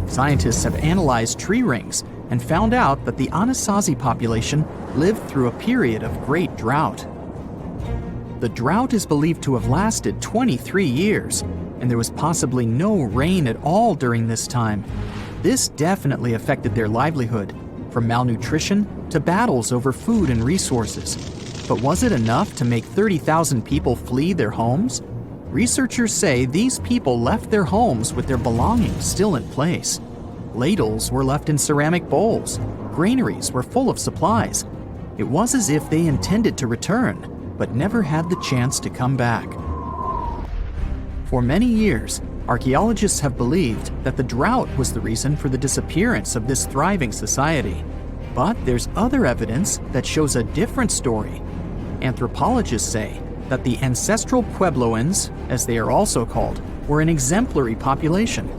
Scientists have analyzed tree rings and found out that the Anasazi population lived through a period of great drought. The drought is believed to have lasted 23 years, and there was possibly no rain at all during this time. This definitely affected their livelihood, from malnutrition to battles over food and resources. But was it enough to make 30,000 people flee their homes? Researchers say these people left their homes with their belongings still in place. Ladles were left in ceramic bowls. Granaries were full of supplies. It was as if they intended to return, but never had the chance to come back. For many years, archaeologists have believed that the drought was the reason for the disappearance of this thriving society. But there's other evidence that shows a different story. Anthropologists say that the ancestral Puebloans, as they are also called, were an exemplary population.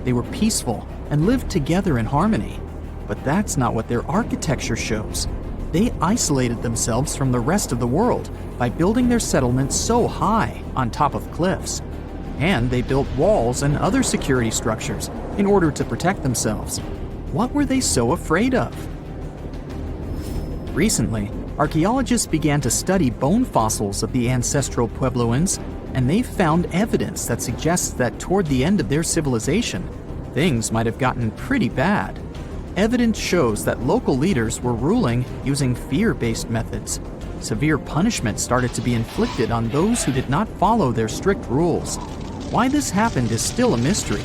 They were peaceful and lived together in harmony. But that's not what their architecture shows. They isolated themselves from the rest of the world by building their settlements so high on top of cliffs. And they built walls and other security structures in order to protect themselves. What were they so afraid of? Recently, archaeologists began to study bone fossils of the ancestral Puebloans, and they found evidence that suggests that toward the end of their civilization, things might have gotten pretty bad. Evidence shows that local leaders were ruling using fear-based methods. Severe punishment started to be inflicted on those who did not follow their strict rules. Why this happened is still a mystery,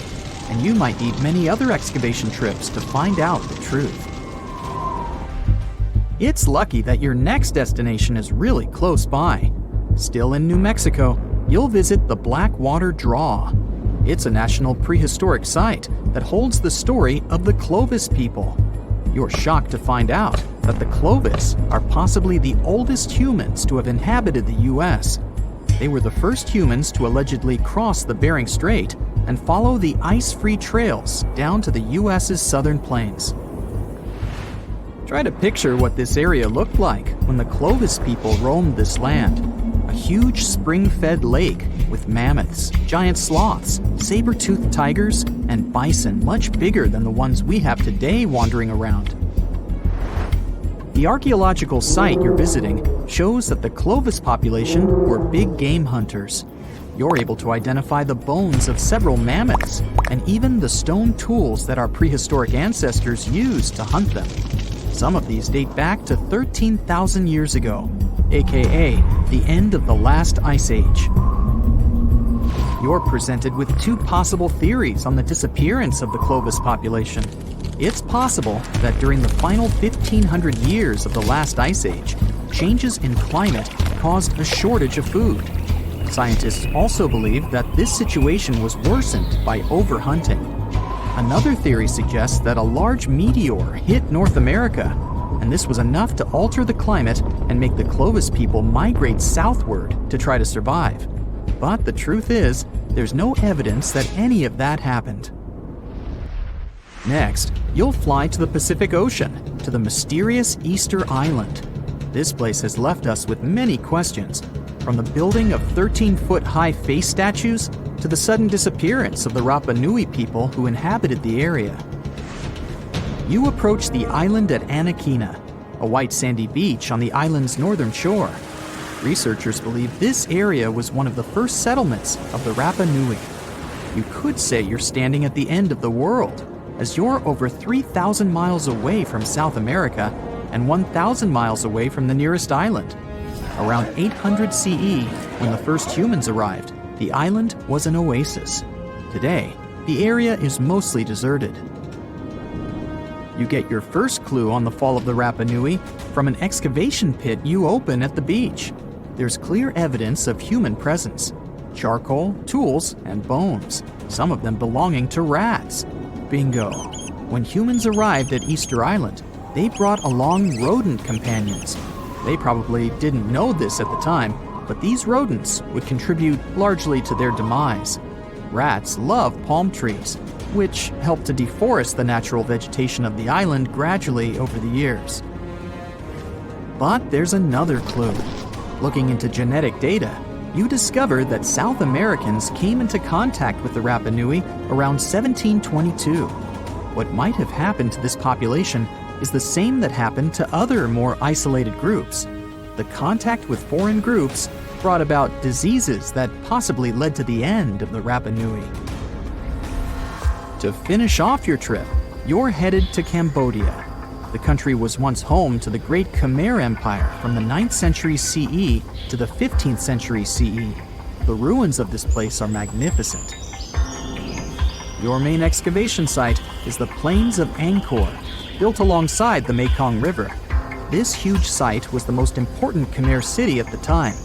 and you might need many other excavation trips to find out the truth. It's lucky that your next destination is really close by. Still in New Mexico, you'll visit the Blackwater Draw. It's a national prehistoric site that holds the story of the Clovis people. You're shocked to find out that the Clovis are possibly the oldest humans to have inhabited the U.S. They were the first humans to allegedly cross the Bering Strait and follow the ice-free trails down to the U.S.'s southern plains. Try to picture what this area looked like when the Clovis people roamed this land. A huge spring-fed lake with mammoths, giant sloths, saber-toothed tigers, and bison much bigger than the ones we have today wandering around. The archaeological site you're visiting shows that the Clovis population were big game hunters. You're able to identify the bones of several mammoths and even the stone tools that our prehistoric ancestors used to hunt them. Some of these date back to 13,000 years ago, aka the end of the last ice age. You're presented with two possible theories on the disappearance of the Clovis population. It's possible that during the final 1,500 years of the last ice age, changes in climate caused a shortage of food. Scientists also believe that this situation was worsened by overhunting. Another theory suggests that a large meteor hit North America, and this was enough to alter the climate and make the Clovis people migrate southward to try to survive. But the truth is, there's no evidence that any of that happened. Next, you'll fly to the Pacific Ocean, to the mysterious Easter Island. This place has left us with many questions, from the building of 13-foot-high face statues to the sudden disappearance of the Rapa Nui people who inhabited the area. You approach the island at Anakina, a white sandy beach on the island's northern shore. Researchers believe this area was one of the first settlements of the Rapa Nui. You could say you're standing at the end of the world, as you're over 3,000 miles away from South America and 1,000 miles away from the nearest island. Around 800 CE, when the first humans arrived, the island was an oasis. Today, the area is mostly deserted. You get your first clue on the fall of the Rapa Nui from an excavation pit you open at the beach. There's clear evidence of human presence: charcoal, tools, and bones, some of them belonging to rats. Bingo. When humans arrived at Easter Island, they brought along rodent companions. They probably didn't know this at the time, but these rodents would contribute largely to their demise. Rats love palm trees, which helped to deforest the natural vegetation of the island gradually over the years. But there's another clue. Looking into genetic data, you discover that South Americans came into contact with the Rapa Nui around 1722. What might have happened to this population is the same that happened to other more isolated groups. The contact with foreign groups brought about diseases that possibly led to the end of the Rapa Nui. To finish off your trip, you're headed to Cambodia. The country was once home to the great Khmer Empire from the 9th century CE to the 15th century CE. The ruins of this place are magnificent. Your main excavation site is the Plains of Angkor, built alongside the Mekong River. This huge site was the most important Khmer city at the time.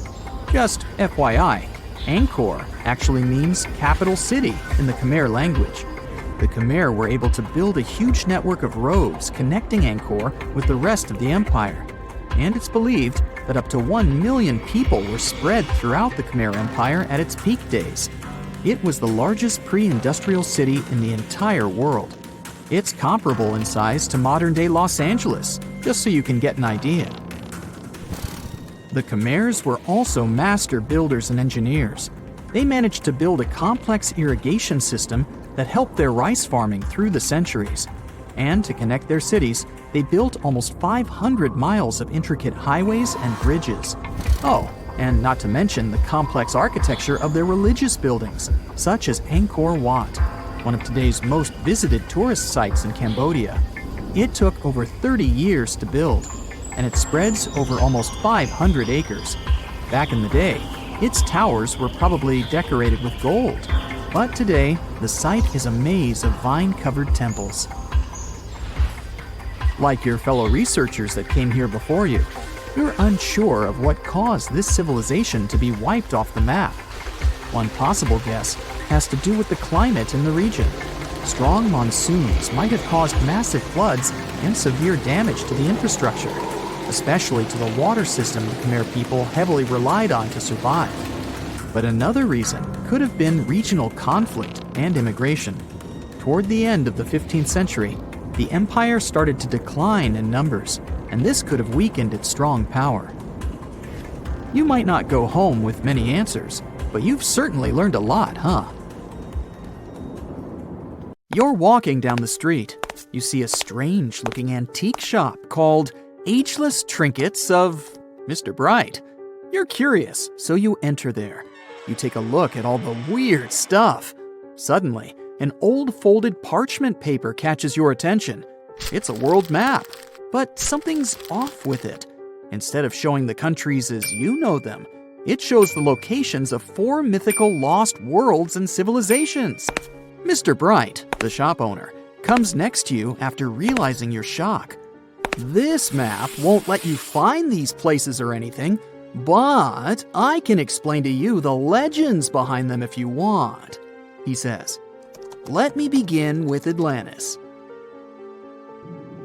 Just FYI, Angkor actually means capital city in the Khmer language. The Khmer were able to build a huge network of roads connecting Angkor with the rest of the empire. And it's believed that up to 1 million people were spread throughout the Khmer Empire at its peak days. It was the largest pre-industrial city in the entire world. It's comparable in size to modern-day Los Angeles, just so you can get an idea. The Khmers were also master builders and engineers. They managed to build a complex irrigation system that helped their rice farming through the centuries. And to connect their cities, they built almost 500 miles of intricate highways and bridges. Oh, and not to mention the complex architecture of their religious buildings, such as Angkor Wat, one of today's most visited tourist sites in Cambodia. It took over 30 years to build, and it spreads over almost 500 acres. Back in the day, its towers were probably decorated with gold, but today, the site is a maze of vine-covered temples. Like your fellow researchers that came here before you, you're unsure of what caused this civilization to be wiped off the map. One possible guess has to do with the climate in the region. Strong monsoons might have caused massive floods and severe damage to the infrastructure, especially to the water system the Khmer people heavily relied on to survive. But another reason could have been regional conflict and immigration. Toward the end of the 15th century, the empire started to decline in numbers, and this could have weakened its strong power. You might not go home with many answers, but you've certainly learned a lot, huh? You're walking down the street. You see a strange-looking antique shop called Ageless Trinkets of Mr. Bright. You're curious, so you enter there. You take a look at all the weird stuff. Suddenly, an old folded parchment paper catches your attention. It's a world map, but something's off with it. Instead of showing the countries as you know them, it shows the locations of 4 mythical lost worlds and civilizations. Mr. Bright, the shop owner, comes next to you after realizing your shock. This map won't let you find these places or anything, but I can explain to you the legends behind them if you want, he says. Let me begin with Atlantis.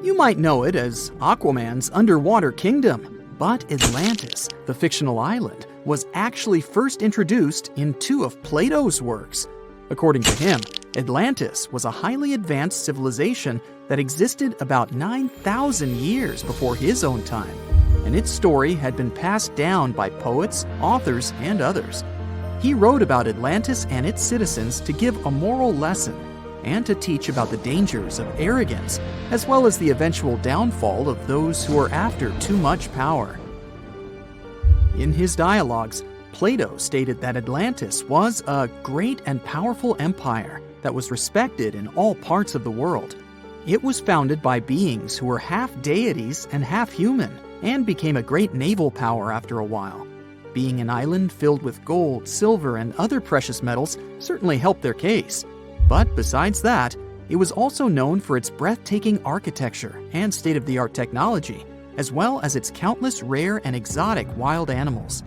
You might know it as Aquaman's underwater kingdom, but Atlantis, the fictional island, was actually first introduced in 2 of Plato's works. According to him, Atlantis was a highly advanced civilization that existed about 9,000 years before his own time, and its story had been passed down by poets, authors, and others. He wrote about Atlantis and its citizens to give a moral lesson and to teach about the dangers of arrogance, as well as the eventual downfall of those who are after too much power. In his dialogues, Plato stated that Atlantis was a great and powerful empire that was respected in all parts of the world. It was founded by beings who were half deities and half human, and became a great naval power after a while. Being an island filled with gold, silver, and other precious metals certainly helped their case. But besides that, it was also known for its breathtaking architecture and state-of-the-art technology, as well as its countless rare and exotic wild animals.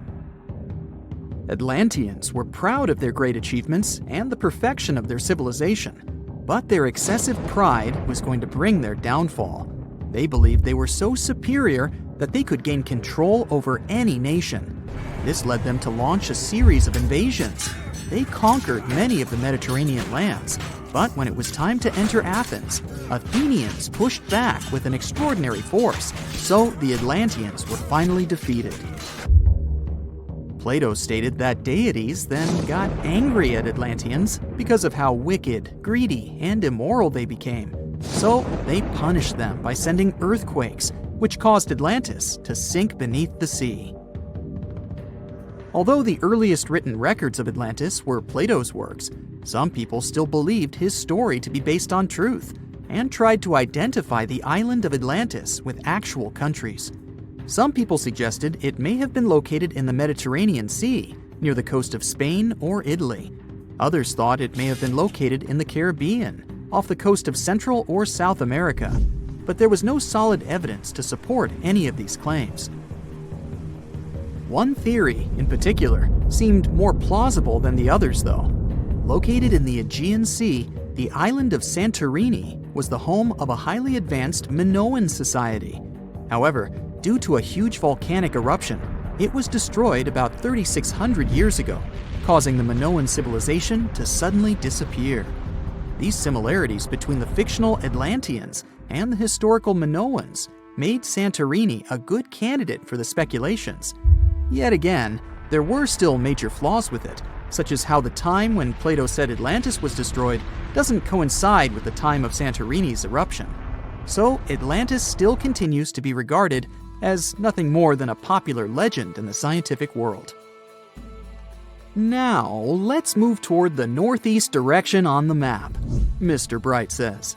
Atlanteans were proud of their great achievements and the perfection of their civilization, but their excessive pride was going to bring their downfall. They believed they were so superior that they could gain control over any nation. This led them to launch a series of invasions. They conquered many of the Mediterranean lands, but when it was time to enter Athens, Athenians pushed back with an extraordinary force, so the Atlanteans were finally defeated. Plato stated that deities then got angry at Atlanteans because of how wicked, greedy, and immoral they became. So they punished them by sending earthquakes, which caused Atlantis to sink beneath the sea. Although the earliest written records of Atlantis were Plato's works, some people still believed his story to be based on truth and tried to identify the island of Atlantis with actual countries. Some people suggested it may have been located in the Mediterranean Sea, near the coast of Spain or Italy. Others thought it may have been located in the Caribbean, off the coast of Central or South America, but there was no solid evidence to support any of these claims. One theory, in particular, seemed more plausible than the others, though. Located in the Aegean Sea, the island of Santorini was the home of a highly advanced Minoan society. However, due to a huge volcanic eruption, it was destroyed about 3,600 years ago, causing the Minoan civilization to suddenly disappear. These similarities between the fictional Atlanteans and the historical Minoans made Santorini a good candidate for the speculations. Yet again, there were still major flaws with it, such as how the time when Plato said Atlantis was destroyed doesn't coincide with the time of Santorini's eruption. So Atlantis still continues to be regarded as nothing more than a popular legend in the scientific world. Now, let's move toward the northeast direction on the map, Mr. Bright says.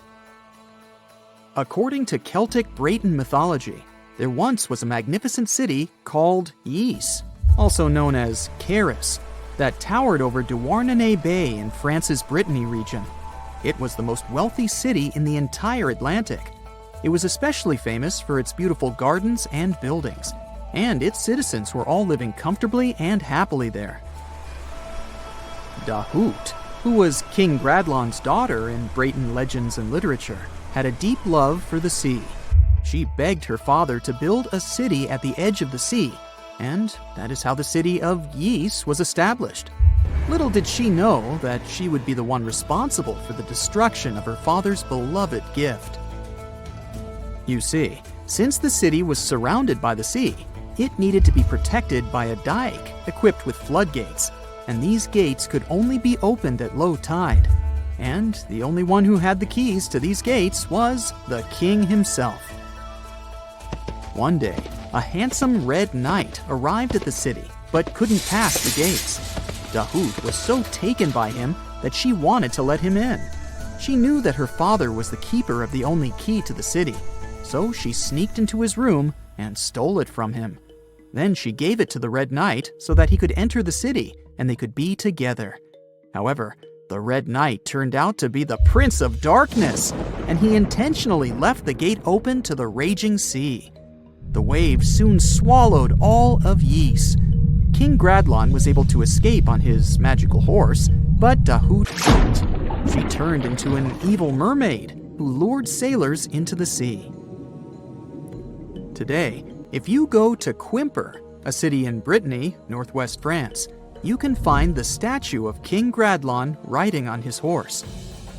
According to Celtic Breton mythology, there once was a magnificent city called Ys, also known as Caris, that towered over Douarnenez Bay in France's Brittany region. It was the most wealthy city in the entire Atlantic. It was especially famous for its beautiful gardens and buildings, and its citizens were all living comfortably and happily there. Dahut, who was King Gradlon's daughter in Breton legends and literature, had a deep love for the sea. She begged her father to build a city at the edge of the sea, and that is how the city of Ys was established. Little did she know that she would be the one responsible for the destruction of her father's beloved gift. You see, since the city was surrounded by the sea, it needed to be protected by a dike equipped with floodgates, and these gates could only be opened at low tide. And the only one who had the keys to these gates was the king himself. One day, a handsome red knight arrived at the city, but couldn't pass the gates. Dahut was so taken by him that she wanted to let him in. She knew that her father was the keeper of the only key to the city, so she sneaked into his room and stole it from him. Then she gave it to the Red Knight so that he could enter the city and they could be together. However, the Red Knight turned out to be the Prince of Darkness, and he intentionally left the gate open to the raging sea. The waves soon swallowed all of Ys. King Gradlon was able to escape on his magical horse, but Dahut couldn't. She turned into an evil mermaid who lured sailors into the sea. Today, if you go to Quimper, a city in Brittany, northwest France, you can find the statue of King Gradlon riding on his horse.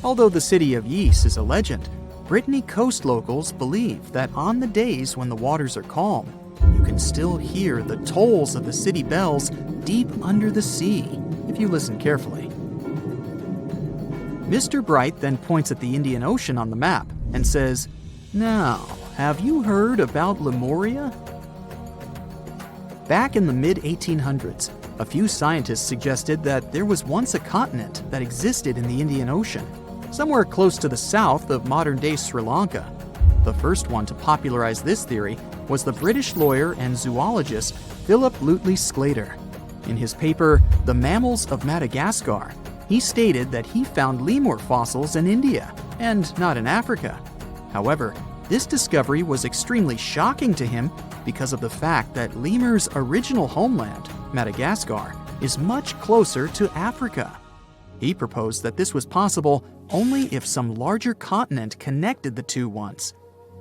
Although the city of Ys is a legend, Brittany coast locals believe that on the days when the waters are calm, you can still hear the tolls of the city bells deep under the sea, if you listen carefully. Mr. Bright then points at the Indian Ocean on the map and says, "Now, have you heard about Lemuria?" Back in the mid-1800s, a few scientists suggested that there was once a continent that existed in the Indian Ocean, somewhere close to the south of modern-day Sri Lanka. The first one to popularize this theory was the British lawyer and zoologist Philip Lutley Sclater. In his paper, The Mammals of Madagascar, he stated that he found lemur fossils in India and not in Africa. However, this discovery was extremely shocking to him because of the fact that lemurs' original homeland, Madagascar, is much closer to Africa. He proposed that this was possible only if some larger continent connected the two once.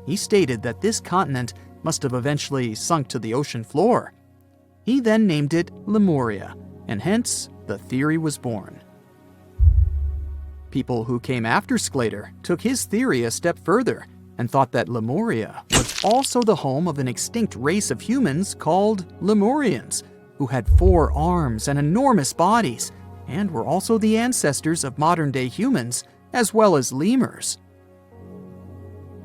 He stated that this continent must have eventually sunk to the ocean floor. He then named it Lemuria, and hence the theory was born. People who came after Sclater took his theory a step further and thought that Lemuria was also the home of an extinct race of humans called Lemurians, who had 4 arms and enormous bodies, and were also the ancestors of modern-day humans, as well as lemurs.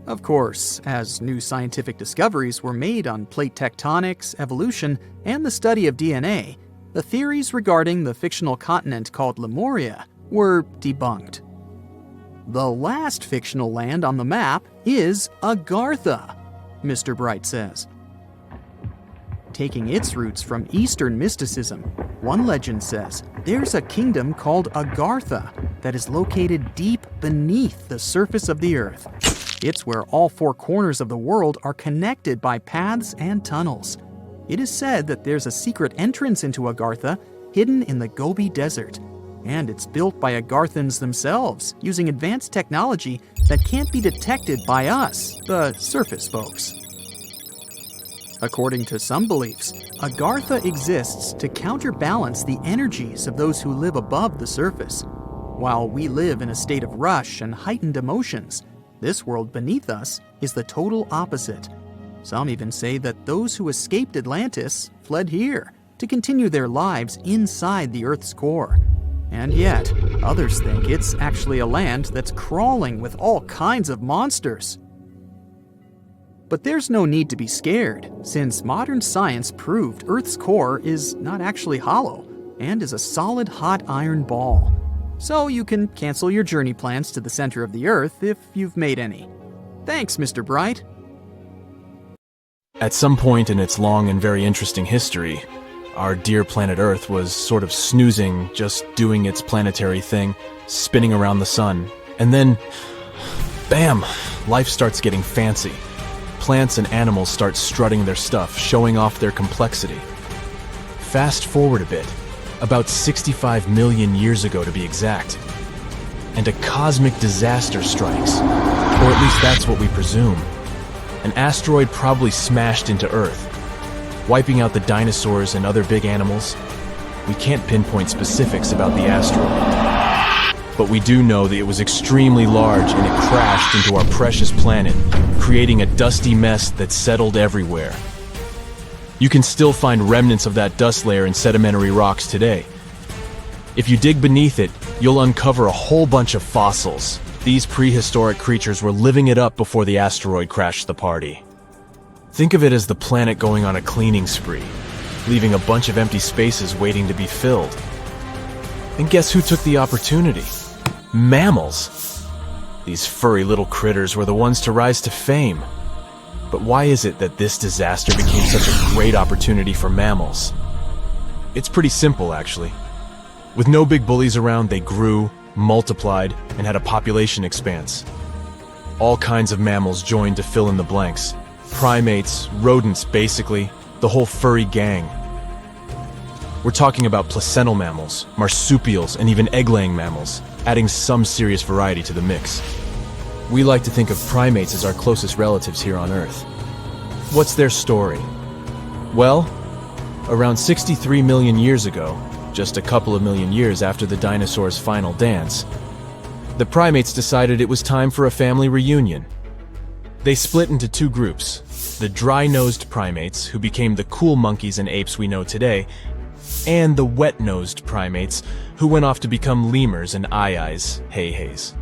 Of course, as new scientific discoveries were made on plate tectonics, evolution, and the study of DNA, the theories regarding the fictional continent called Lemuria were debunked. The last fictional land on the map is Agartha, Mr. Bright says. Taking its roots from Eastern mysticism, one legend says there's a kingdom called Agartha that is located deep beneath the surface of the earth. It's where all 4 corners of the world are connected by paths and tunnels. It is said that there's a secret entrance into Agartha hidden in the Gobi Desert, and it's built by Agarthans themselves using advanced technology that can't be detected by us, the surface folks. According to some beliefs, Agartha exists to counterbalance the energies of those who live above the surface. While we live in a state of rush and heightened emotions, this world beneath us is the total opposite. Some even say that those who escaped Atlantis fled here to continue their lives inside the Earth's core. And yet, others think it's actually a land that's crawling with all kinds of monsters. But there's no need to be scared, since modern science proved Earth's core is not actually hollow and is a solid hot iron ball. So you can cancel your journey plans to the center of the Earth if you've made any. Thanks, Mr. Bright. At some point in its long and very interesting history, our dear planet Earth was sort of snoozing, just doing its planetary thing, spinning around the sun. And then, bam, life starts getting fancy. Plants and animals start strutting their stuff, showing off their complexity. Fast forward a bit, about 65 million years ago to be exact, and a cosmic disaster strikes, or at least that's what we presume. An asteroid probably smashed into Earth, wiping out the dinosaurs and other big animals. We can't pinpoint specifics about the asteroid, but we do know that it was extremely large and it crashed into our precious planet, creating a dusty mess that settled everywhere. You can still find remnants of that dust layer in sedimentary rocks today. If you dig beneath it, you'll uncover a whole bunch of fossils. These prehistoric creatures were living it up before the asteroid crashed the party. Think of it as the planet going on a cleaning spree, leaving a bunch of empty spaces waiting to be filled. And guess who took the opportunity? Mammals! These furry little critters were the ones to rise to fame. But why is it that this disaster became such a great opportunity for mammals? It's pretty simple, actually. With no big bullies around, they grew, multiplied, and had a population expanse. All kinds of mammals joined to fill in the blanks. Primates, rodents, basically, the whole furry gang. We're talking about placental mammals, marsupials, and even egg-laying mammals, adding some serious variety to the mix. We like to think of primates as our closest relatives here on Earth. What's their story? Well, around 63 million years ago, just a couple of million years after the dinosaurs' final dance, the primates decided it was time for a family reunion. They split into 2 groups, the dry-nosed primates, who became the cool monkeys and apes we know today, and the wet-nosed primates, who went off to become lemurs and aye-ayes, hey-hays.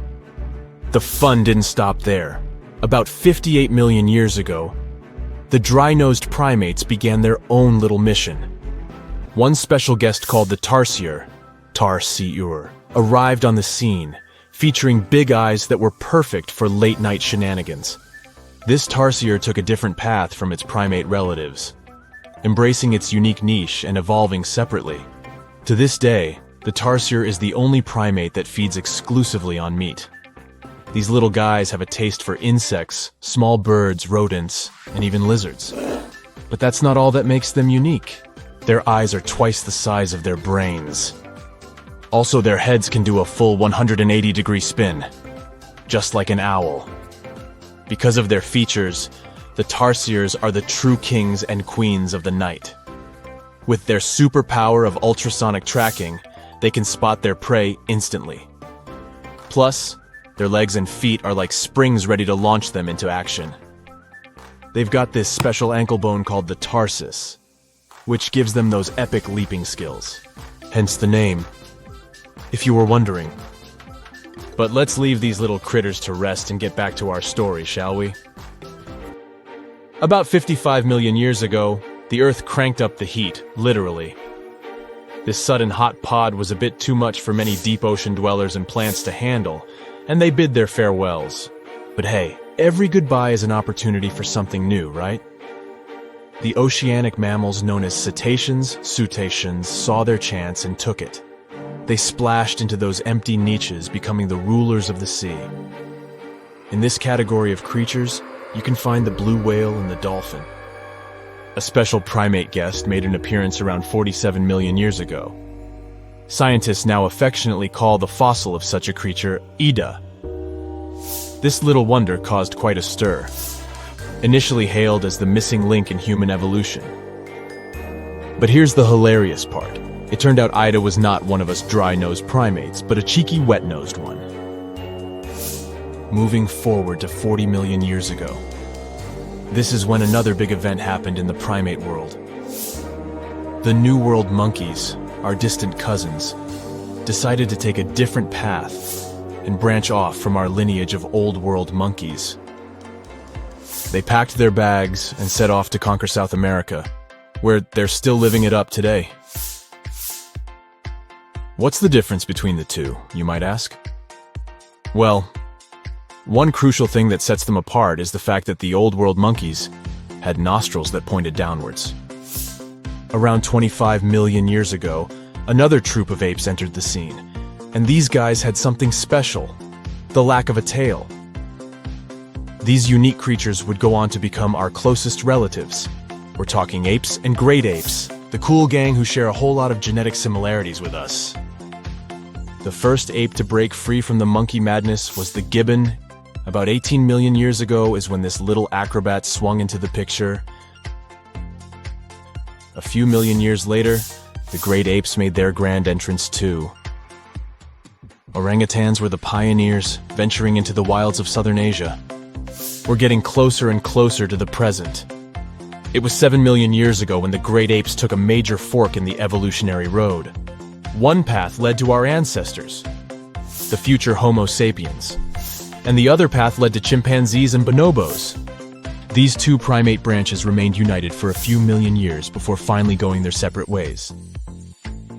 The fun didn't stop there. About 58 million years ago, the dry-nosed primates began their own little mission. One special guest called the tarsier, arrived on the scene, featuring big eyes that were perfect for late-night shenanigans. This tarsier took a different path from its primate relatives, embracing its unique niche and evolving separately. To this day, the tarsier is the only primate that feeds exclusively on meat. These little guys have a taste for insects, small birds, rodents, and even lizards. But that's not all that makes them unique. Their eyes are twice the size of their brains. Also, their heads can do a full 180-degree spin, just like an owl. Because of their features, the tarsiers are the true kings and queens of the night. With their superpower of ultrasonic tracking, they can spot their prey instantly. Plus, their legs and feet are like springs ready to launch them into action. They've got this special ankle bone called the tarsus, which gives them those epic leaping skills. Hence the name, if you were wondering. But let's leave these little critters to rest and get back to our story, shall we? About 55 million years ago, the Earth cranked up the heat, literally. This sudden hot pod was a bit too much for many deep ocean dwellers and plants to handle, and they bid their farewells. But hey, every goodbye is an opportunity for something new, right? The oceanic mammals known as cetaceans saw their chance and took it. They splashed into those empty niches, becoming the rulers of the sea. In this category of creatures, you can find the blue whale and the dolphin. A special primate guest made an appearance around 47 million years ago. Scientists now affectionately call the fossil of such a creature Ida. This little wonder caused quite a stir, initially hailed as the missing link in human evolution. But here's the hilarious part. It turned out Ida was not one of us dry-nosed primates, but a cheeky wet-nosed one. Moving forward to 40 million years ago. This is when another big event happened in the primate world. The New World monkeys, our distant cousins, decided to take a different path and branch off from our lineage of Old World monkeys. They packed their bags and set off to conquer South America, where they're still living it up today. What's the difference between the two, you might ask? Well, one crucial thing that sets them apart is the fact that the Old World monkeys had nostrils that pointed downwards. Around 25 million years ago, another troop of apes entered the scene, and these guys had something special, the lack of a tail. These unique creatures would go on to become our closest relatives. We're talking apes and great apes, the cool gang who share a whole lot of genetic similarities with us. The first ape to break free from the monkey madness was the gibbon. About 18 million years ago is when this little acrobat swung into the picture. A few million years later, the great apes made their grand entrance too. Orangutans were the pioneers, venturing into the wilds of southern Asia. We're getting closer and closer to the present. It was 7 million years ago when the great apes took a major fork in the evolutionary road. One path led to our ancestors, the future Homo sapiens, and the other path led to chimpanzees and bonobos. These two primate branches remained united for a few million years before finally going their separate ways.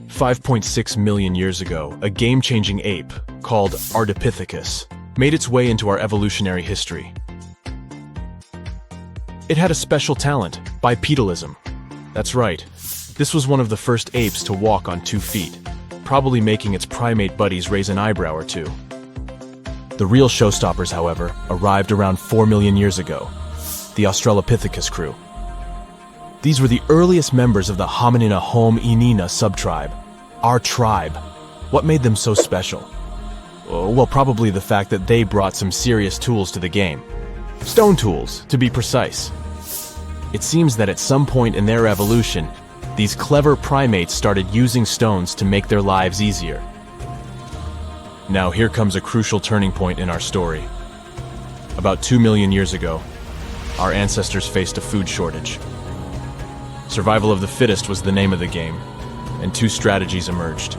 5.6 million years ago, a game-changing ape called Ardipithecus made its way into our evolutionary history. It had a special talent, bipedalism. That's right, this was one of the first apes to walk on 2 feet, probably making its primate buddies raise an eyebrow or two. The real showstoppers, however, arrived around 4 million years ago, the Australopithecus crew. These were the earliest members of the Hominina hominina subtribe, our tribe. What made them so special? Well, probably the fact that they brought some serious tools to the game. Stone tools, to be precise. It seems that at some point in their evolution, these clever primates started using stones to make their lives easier. Now here comes a crucial turning point in our story. About 2 million years ago, our ancestors faced a food shortage. Survival of the fittest was the name of the game, and 2 strategies emerged.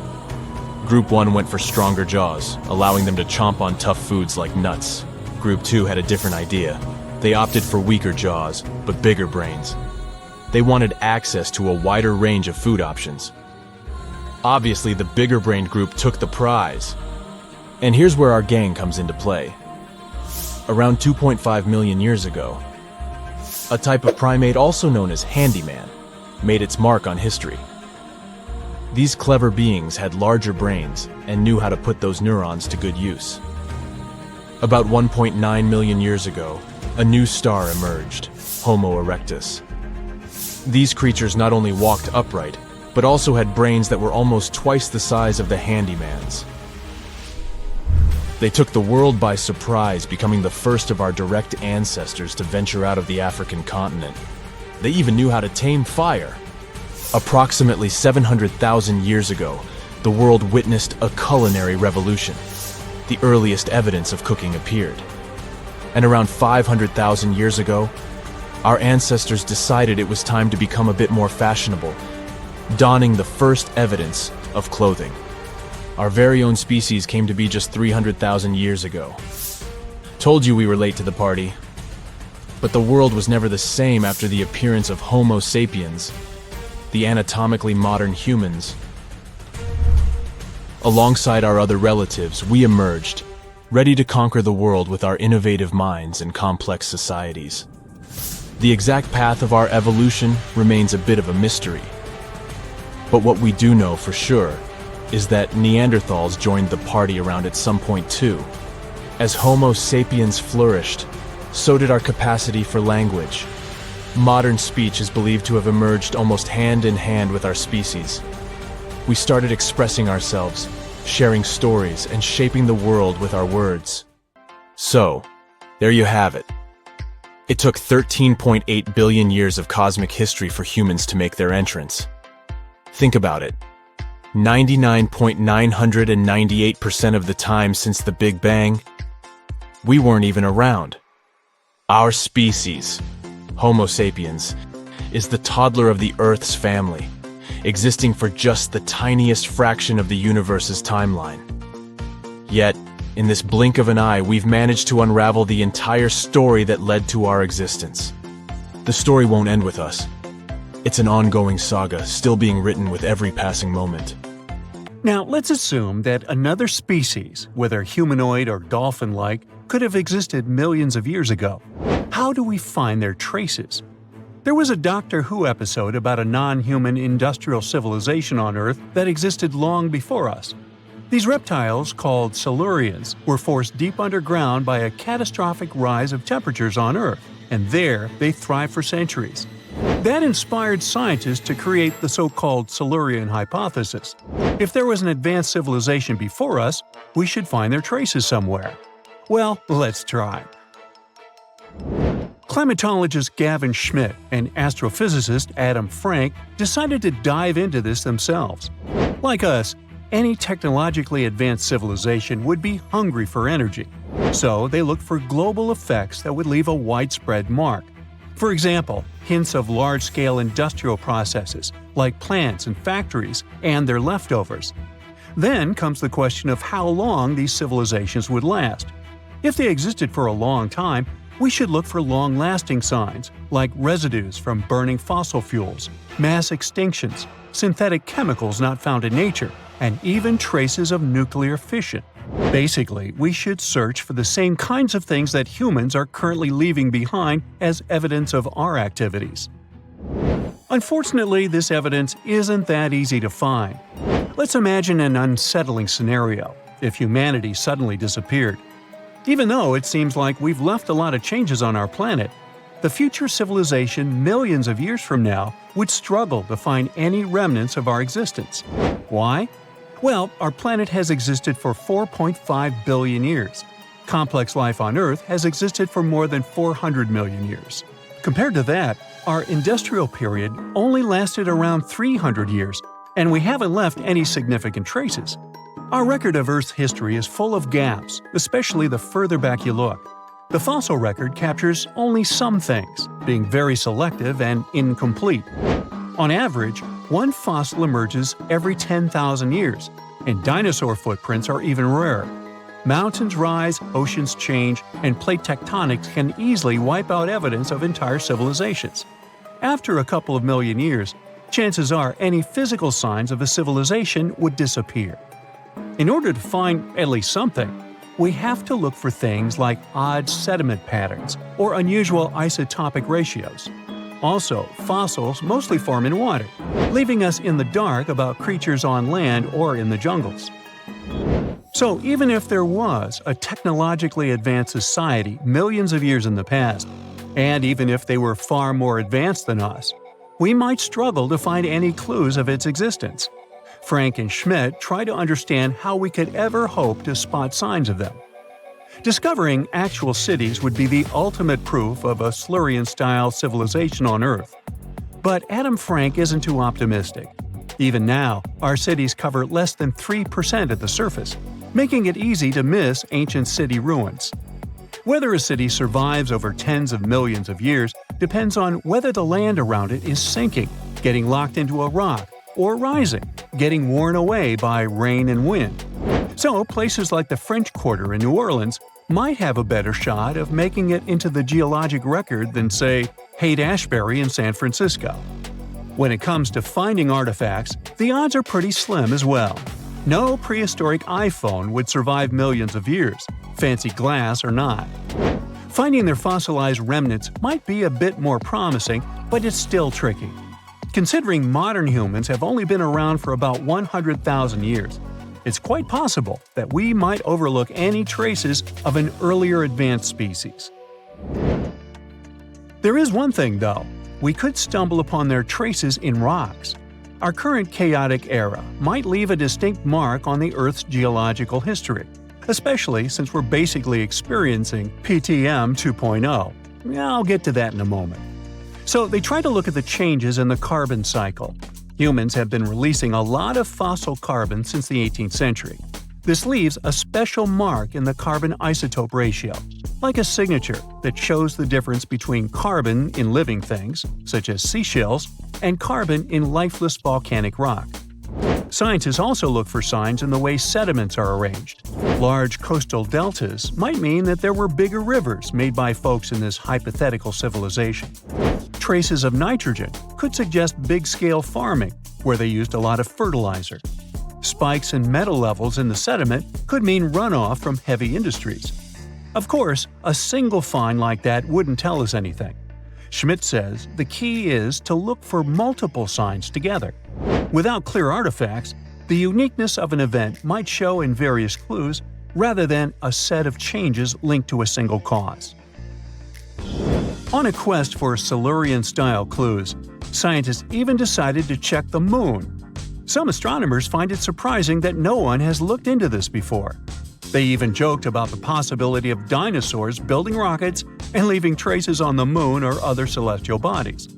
Group 1 went for stronger jaws, allowing them to chomp on tough foods like nuts. Group 2 had a different idea. They opted for weaker jaws, but bigger brains. They wanted access to a wider range of food options. Obviously, the bigger-brained group took the prize. And here's where our gang comes into play. around 2.5 million years ago. A type of primate also known as handyman made its mark on history. These clever beings had larger brains and knew how to put those neurons to good use. About 1.9 million years ago, a new star emerged, Homo erectus. These creatures not only walked upright, but also had brains that were almost twice the size of the handyman's. They took the world by surprise, becoming the first of our direct ancestors to venture out of the African continent. They even knew how to tame fire. Approximately 700,000 years ago, the world witnessed a culinary revolution. The earliest evidence of cooking appeared. And around 500,000 years ago, our ancestors decided it was time to become a bit more fashionable, donning the first evidence of clothing. Our very own species came to be just 300,000 years ago. Told you we were late to the party. But the world was never the same after the appearance of Homo sapiens, the anatomically modern humans. Alongside our other relatives, we emerged, ready to conquer the world with our innovative minds and complex societies. The exact path of our evolution remains a bit of a mystery. But what we do know for sure is that Neanderthals joined the party around at some point too. As Homo sapiens flourished, so did our capacity for language. Modern speech is believed to have emerged almost hand in hand with our species. We started expressing ourselves, sharing stories, and shaping the world with our words. So, there you have it. It took 13.8 billion years of cosmic history for humans to make their entrance. Think about it. 99.998% of the time since the Big Bang, we weren't even around. Our species, Homo sapiens, is the toddler of the Earth's family, existing for just the tiniest fraction of the universe's timeline. Yet, in this blink of an eye, we've managed to unravel the entire story that led to our existence. The story won't end with us. It's an ongoing saga, still being written with every passing moment. Now, let's assume that another species, whether humanoid or dolphin-like, could have existed millions of years ago. How do we find their traces? There was a Doctor Who episode about a non-human industrial civilization on Earth that existed long before us. These reptiles, called Silurians, were forced deep underground by a catastrophic rise of temperatures on Earth, and there they thrived for centuries. That inspired scientists to create the so-called Silurian hypothesis. If there was an advanced civilization before us, we should find their traces somewhere. Well, let's try. Climatologist Gavin Schmidt and astrophysicist Adam Frank decided to dive into this themselves. Like us, any technologically advanced civilization would be hungry for energy, so they looked for global effects that would leave a widespread mark. For example, hints of large-scale industrial processes, like plants and factories, and their leftovers. Then comes the question of how long these civilizations would last. If they existed for a long time, we should look for long-lasting signs, like residues from burning fossil fuels, mass extinctions, synthetic chemicals not found in nature, and even traces of nuclear fission. Basically, we should search for the same kinds of things that humans are currently leaving behind as evidence of our activities. Unfortunately, this evidence isn't that easy to find. Let's imagine an unsettling scenario if humanity suddenly disappeared. Even though it seems like we've left a lot of changes on our planet, the future civilization millions of years from now would struggle to find any remnants of our existence. Why? Well, our planet has existed for 4.5 billion years. Complex life on Earth has existed for more than 400 million years. Compared to that, our industrial period only lasted around 300 years, and we haven't left any significant traces. Our record of Earth's history is full of gaps, especially the further back you look. The fossil record captures only some things, being very selective and incomplete. On average, one fossil emerges every 10,000 years, and dinosaur footprints are even rarer. Mountains rise, oceans change, and plate tectonics can easily wipe out evidence of entire civilizations. After a couple of million years, chances are any physical signs of a civilization would disappear. In order to find at least something, we have to look for things like odd sediment patterns or unusual isotopic ratios. Also, fossils mostly form in water, leaving us in the dark about creatures on land or in the jungles. So even if there was a technologically advanced society millions of years in the past, and even if they were far more advanced than us, we might struggle to find any clues of its existence. Frank and Schmidt try to understand how we could ever hope to spot signs of them. Discovering actual cities would be the ultimate proof of a Silurian-style civilization on Earth. But Adam Frank isn't too optimistic. Even now, our cities cover less than 3% of the surface, making it easy to miss ancient city ruins. Whether a city survives over tens of millions of years depends on whether the land around it is sinking, getting locked into a rock, or rising, getting worn away by rain and wind. So, places like the French Quarter in New Orleans might have a better shot of making it into the geologic record than, say, Haight-Ashbury in San Francisco. When it comes to finding artifacts, the odds are pretty slim as well. No prehistoric iPhone would survive millions of years, fancy glass or not. Finding their fossilized remnants might be a bit more promising, but it's still tricky. Considering modern humans have only been around for about 100,000 years, it's quite possible that we might overlook any traces of an earlier advanced species. There is one thing, though. We could stumble upon their traces in rocks. Our current chaotic era might leave a distinct mark on the Earth's geological history, especially since we're basically experiencing PTM 2.0. I'll get to that in a moment. So they try to look at the changes in the carbon cycle. Humans have been releasing a lot of fossil carbon since the 18th century. This leaves a special mark in the carbon isotope ratio, like a signature that shows the difference between carbon in living things, such as seashells, and carbon in lifeless volcanic rock. Scientists also look for signs in the way sediments are arranged. Large coastal deltas might mean that there were bigger rivers made by folks in this hypothetical civilization. Traces of nitrogen could suggest big-scale farming, where they used a lot of fertilizer. Spikes in metal levels in the sediment could mean runoff from heavy industries. Of course, a single find like that wouldn't tell us anything. Schmidt says the key is to look for multiple signs together. Without clear artifacts, the uniqueness of an event might show in various clues rather than a set of changes linked to a single cause. On a quest for Silurian-style clues, scientists even decided to check the Moon. Some astronomers find it surprising that no one has looked into this before. They even joked about the possibility of dinosaurs building rockets and leaving traces on the Moon or other celestial bodies.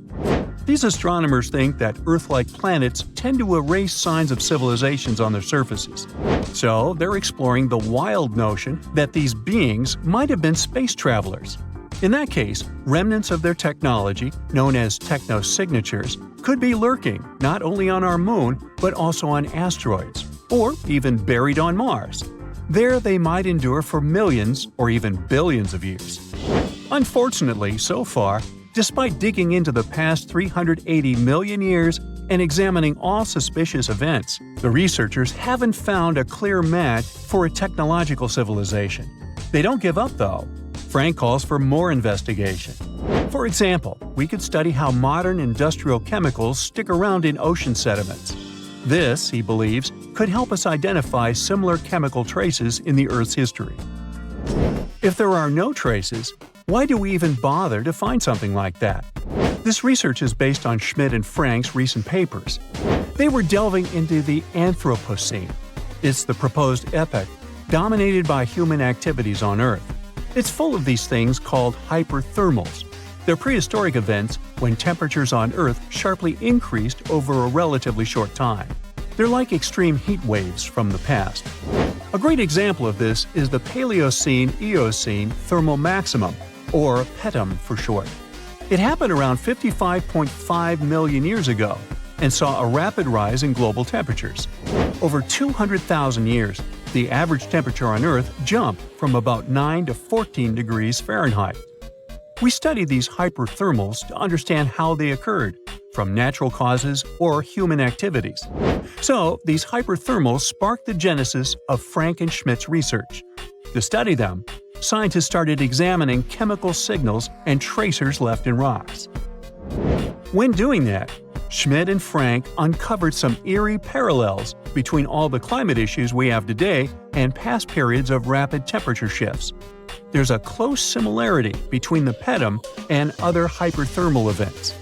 These astronomers think that Earth-like planets tend to erase signs of civilizations on their surfaces. So they're exploring the wild notion that these beings might have been space travelers. In that case, remnants of their technology, known as technosignatures, could be lurking not only on our Moon, but also on asteroids, or even buried on Mars. There they might endure for millions or even billions of years. Unfortunately, so far, despite digging into the past 380 million years and examining all suspicious events, the researchers haven't found a clear match for a technological civilization. They don't give up, though. Frank calls for more investigation. For example, we could study how modern industrial chemicals stick around in ocean sediments. This, he believes, could help us identify similar chemical traces in the Earth's history. If there are no traces, why do we even bother to find something like that? This research is based on Schmidt and Frank's recent papers. They were delving into the Anthropocene. It's the proposed epoch dominated by human activities on Earth. It's full of these things called hyperthermals. They're prehistoric events when temperatures on Earth sharply increased over a relatively short time. They're like extreme heat waves from the past. A great example of this is the Paleocene-Eocene thermal maximum, or PETM for short. It happened around 55.5 million years ago and saw a rapid rise in global temperatures. Over 200,000 years, the average temperature on Earth jumped from about 9 to 14 degrees Fahrenheit. We studied these hyperthermals to understand how they occurred, from natural causes or human activities. So, these hyperthermals sparked the genesis of Frank and Schmidt's research. To study them, scientists started examining chemical signals and tracers left in rocks. When doing that, Schmidt and Frank uncovered some eerie parallels between all the climate issues we have today and past periods of rapid temperature shifts. There's a close similarity between the pedum and other hyperthermal events.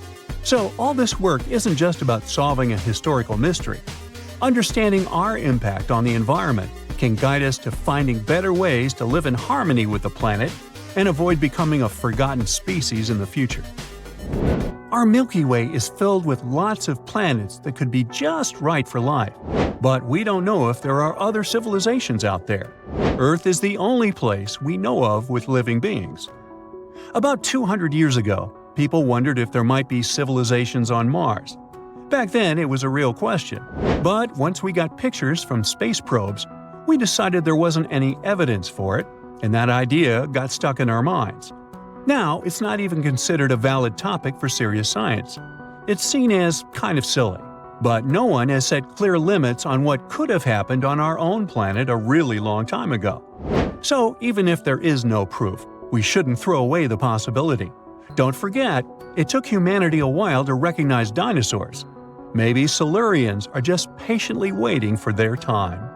So all this work isn't just about solving a historical mystery. Understanding our impact on the environment can guide us to finding better ways to live in harmony with the planet and avoid becoming a forgotten species in the future. Our Milky Way is filled with lots of planets that could be just right for life, but we don't know if there are other civilizations out there. Earth is the only place we know of with living beings. About 200 years ago, people wondered if there might be civilizations on Mars. Back then, it was a real question, but once we got pictures from space probes, we decided there wasn't any evidence for it, and that idea got stuck in our minds. Now, it's not even considered a valid topic for serious science. It's seen as kind of silly. But no one has set clear limits on what could have happened on our own planet a really long time ago. So, even if there is no proof, we shouldn't throw away the possibility. Don't forget, it took humanity a while to recognize dinosaurs. Maybe Silurians are just patiently waiting for their time.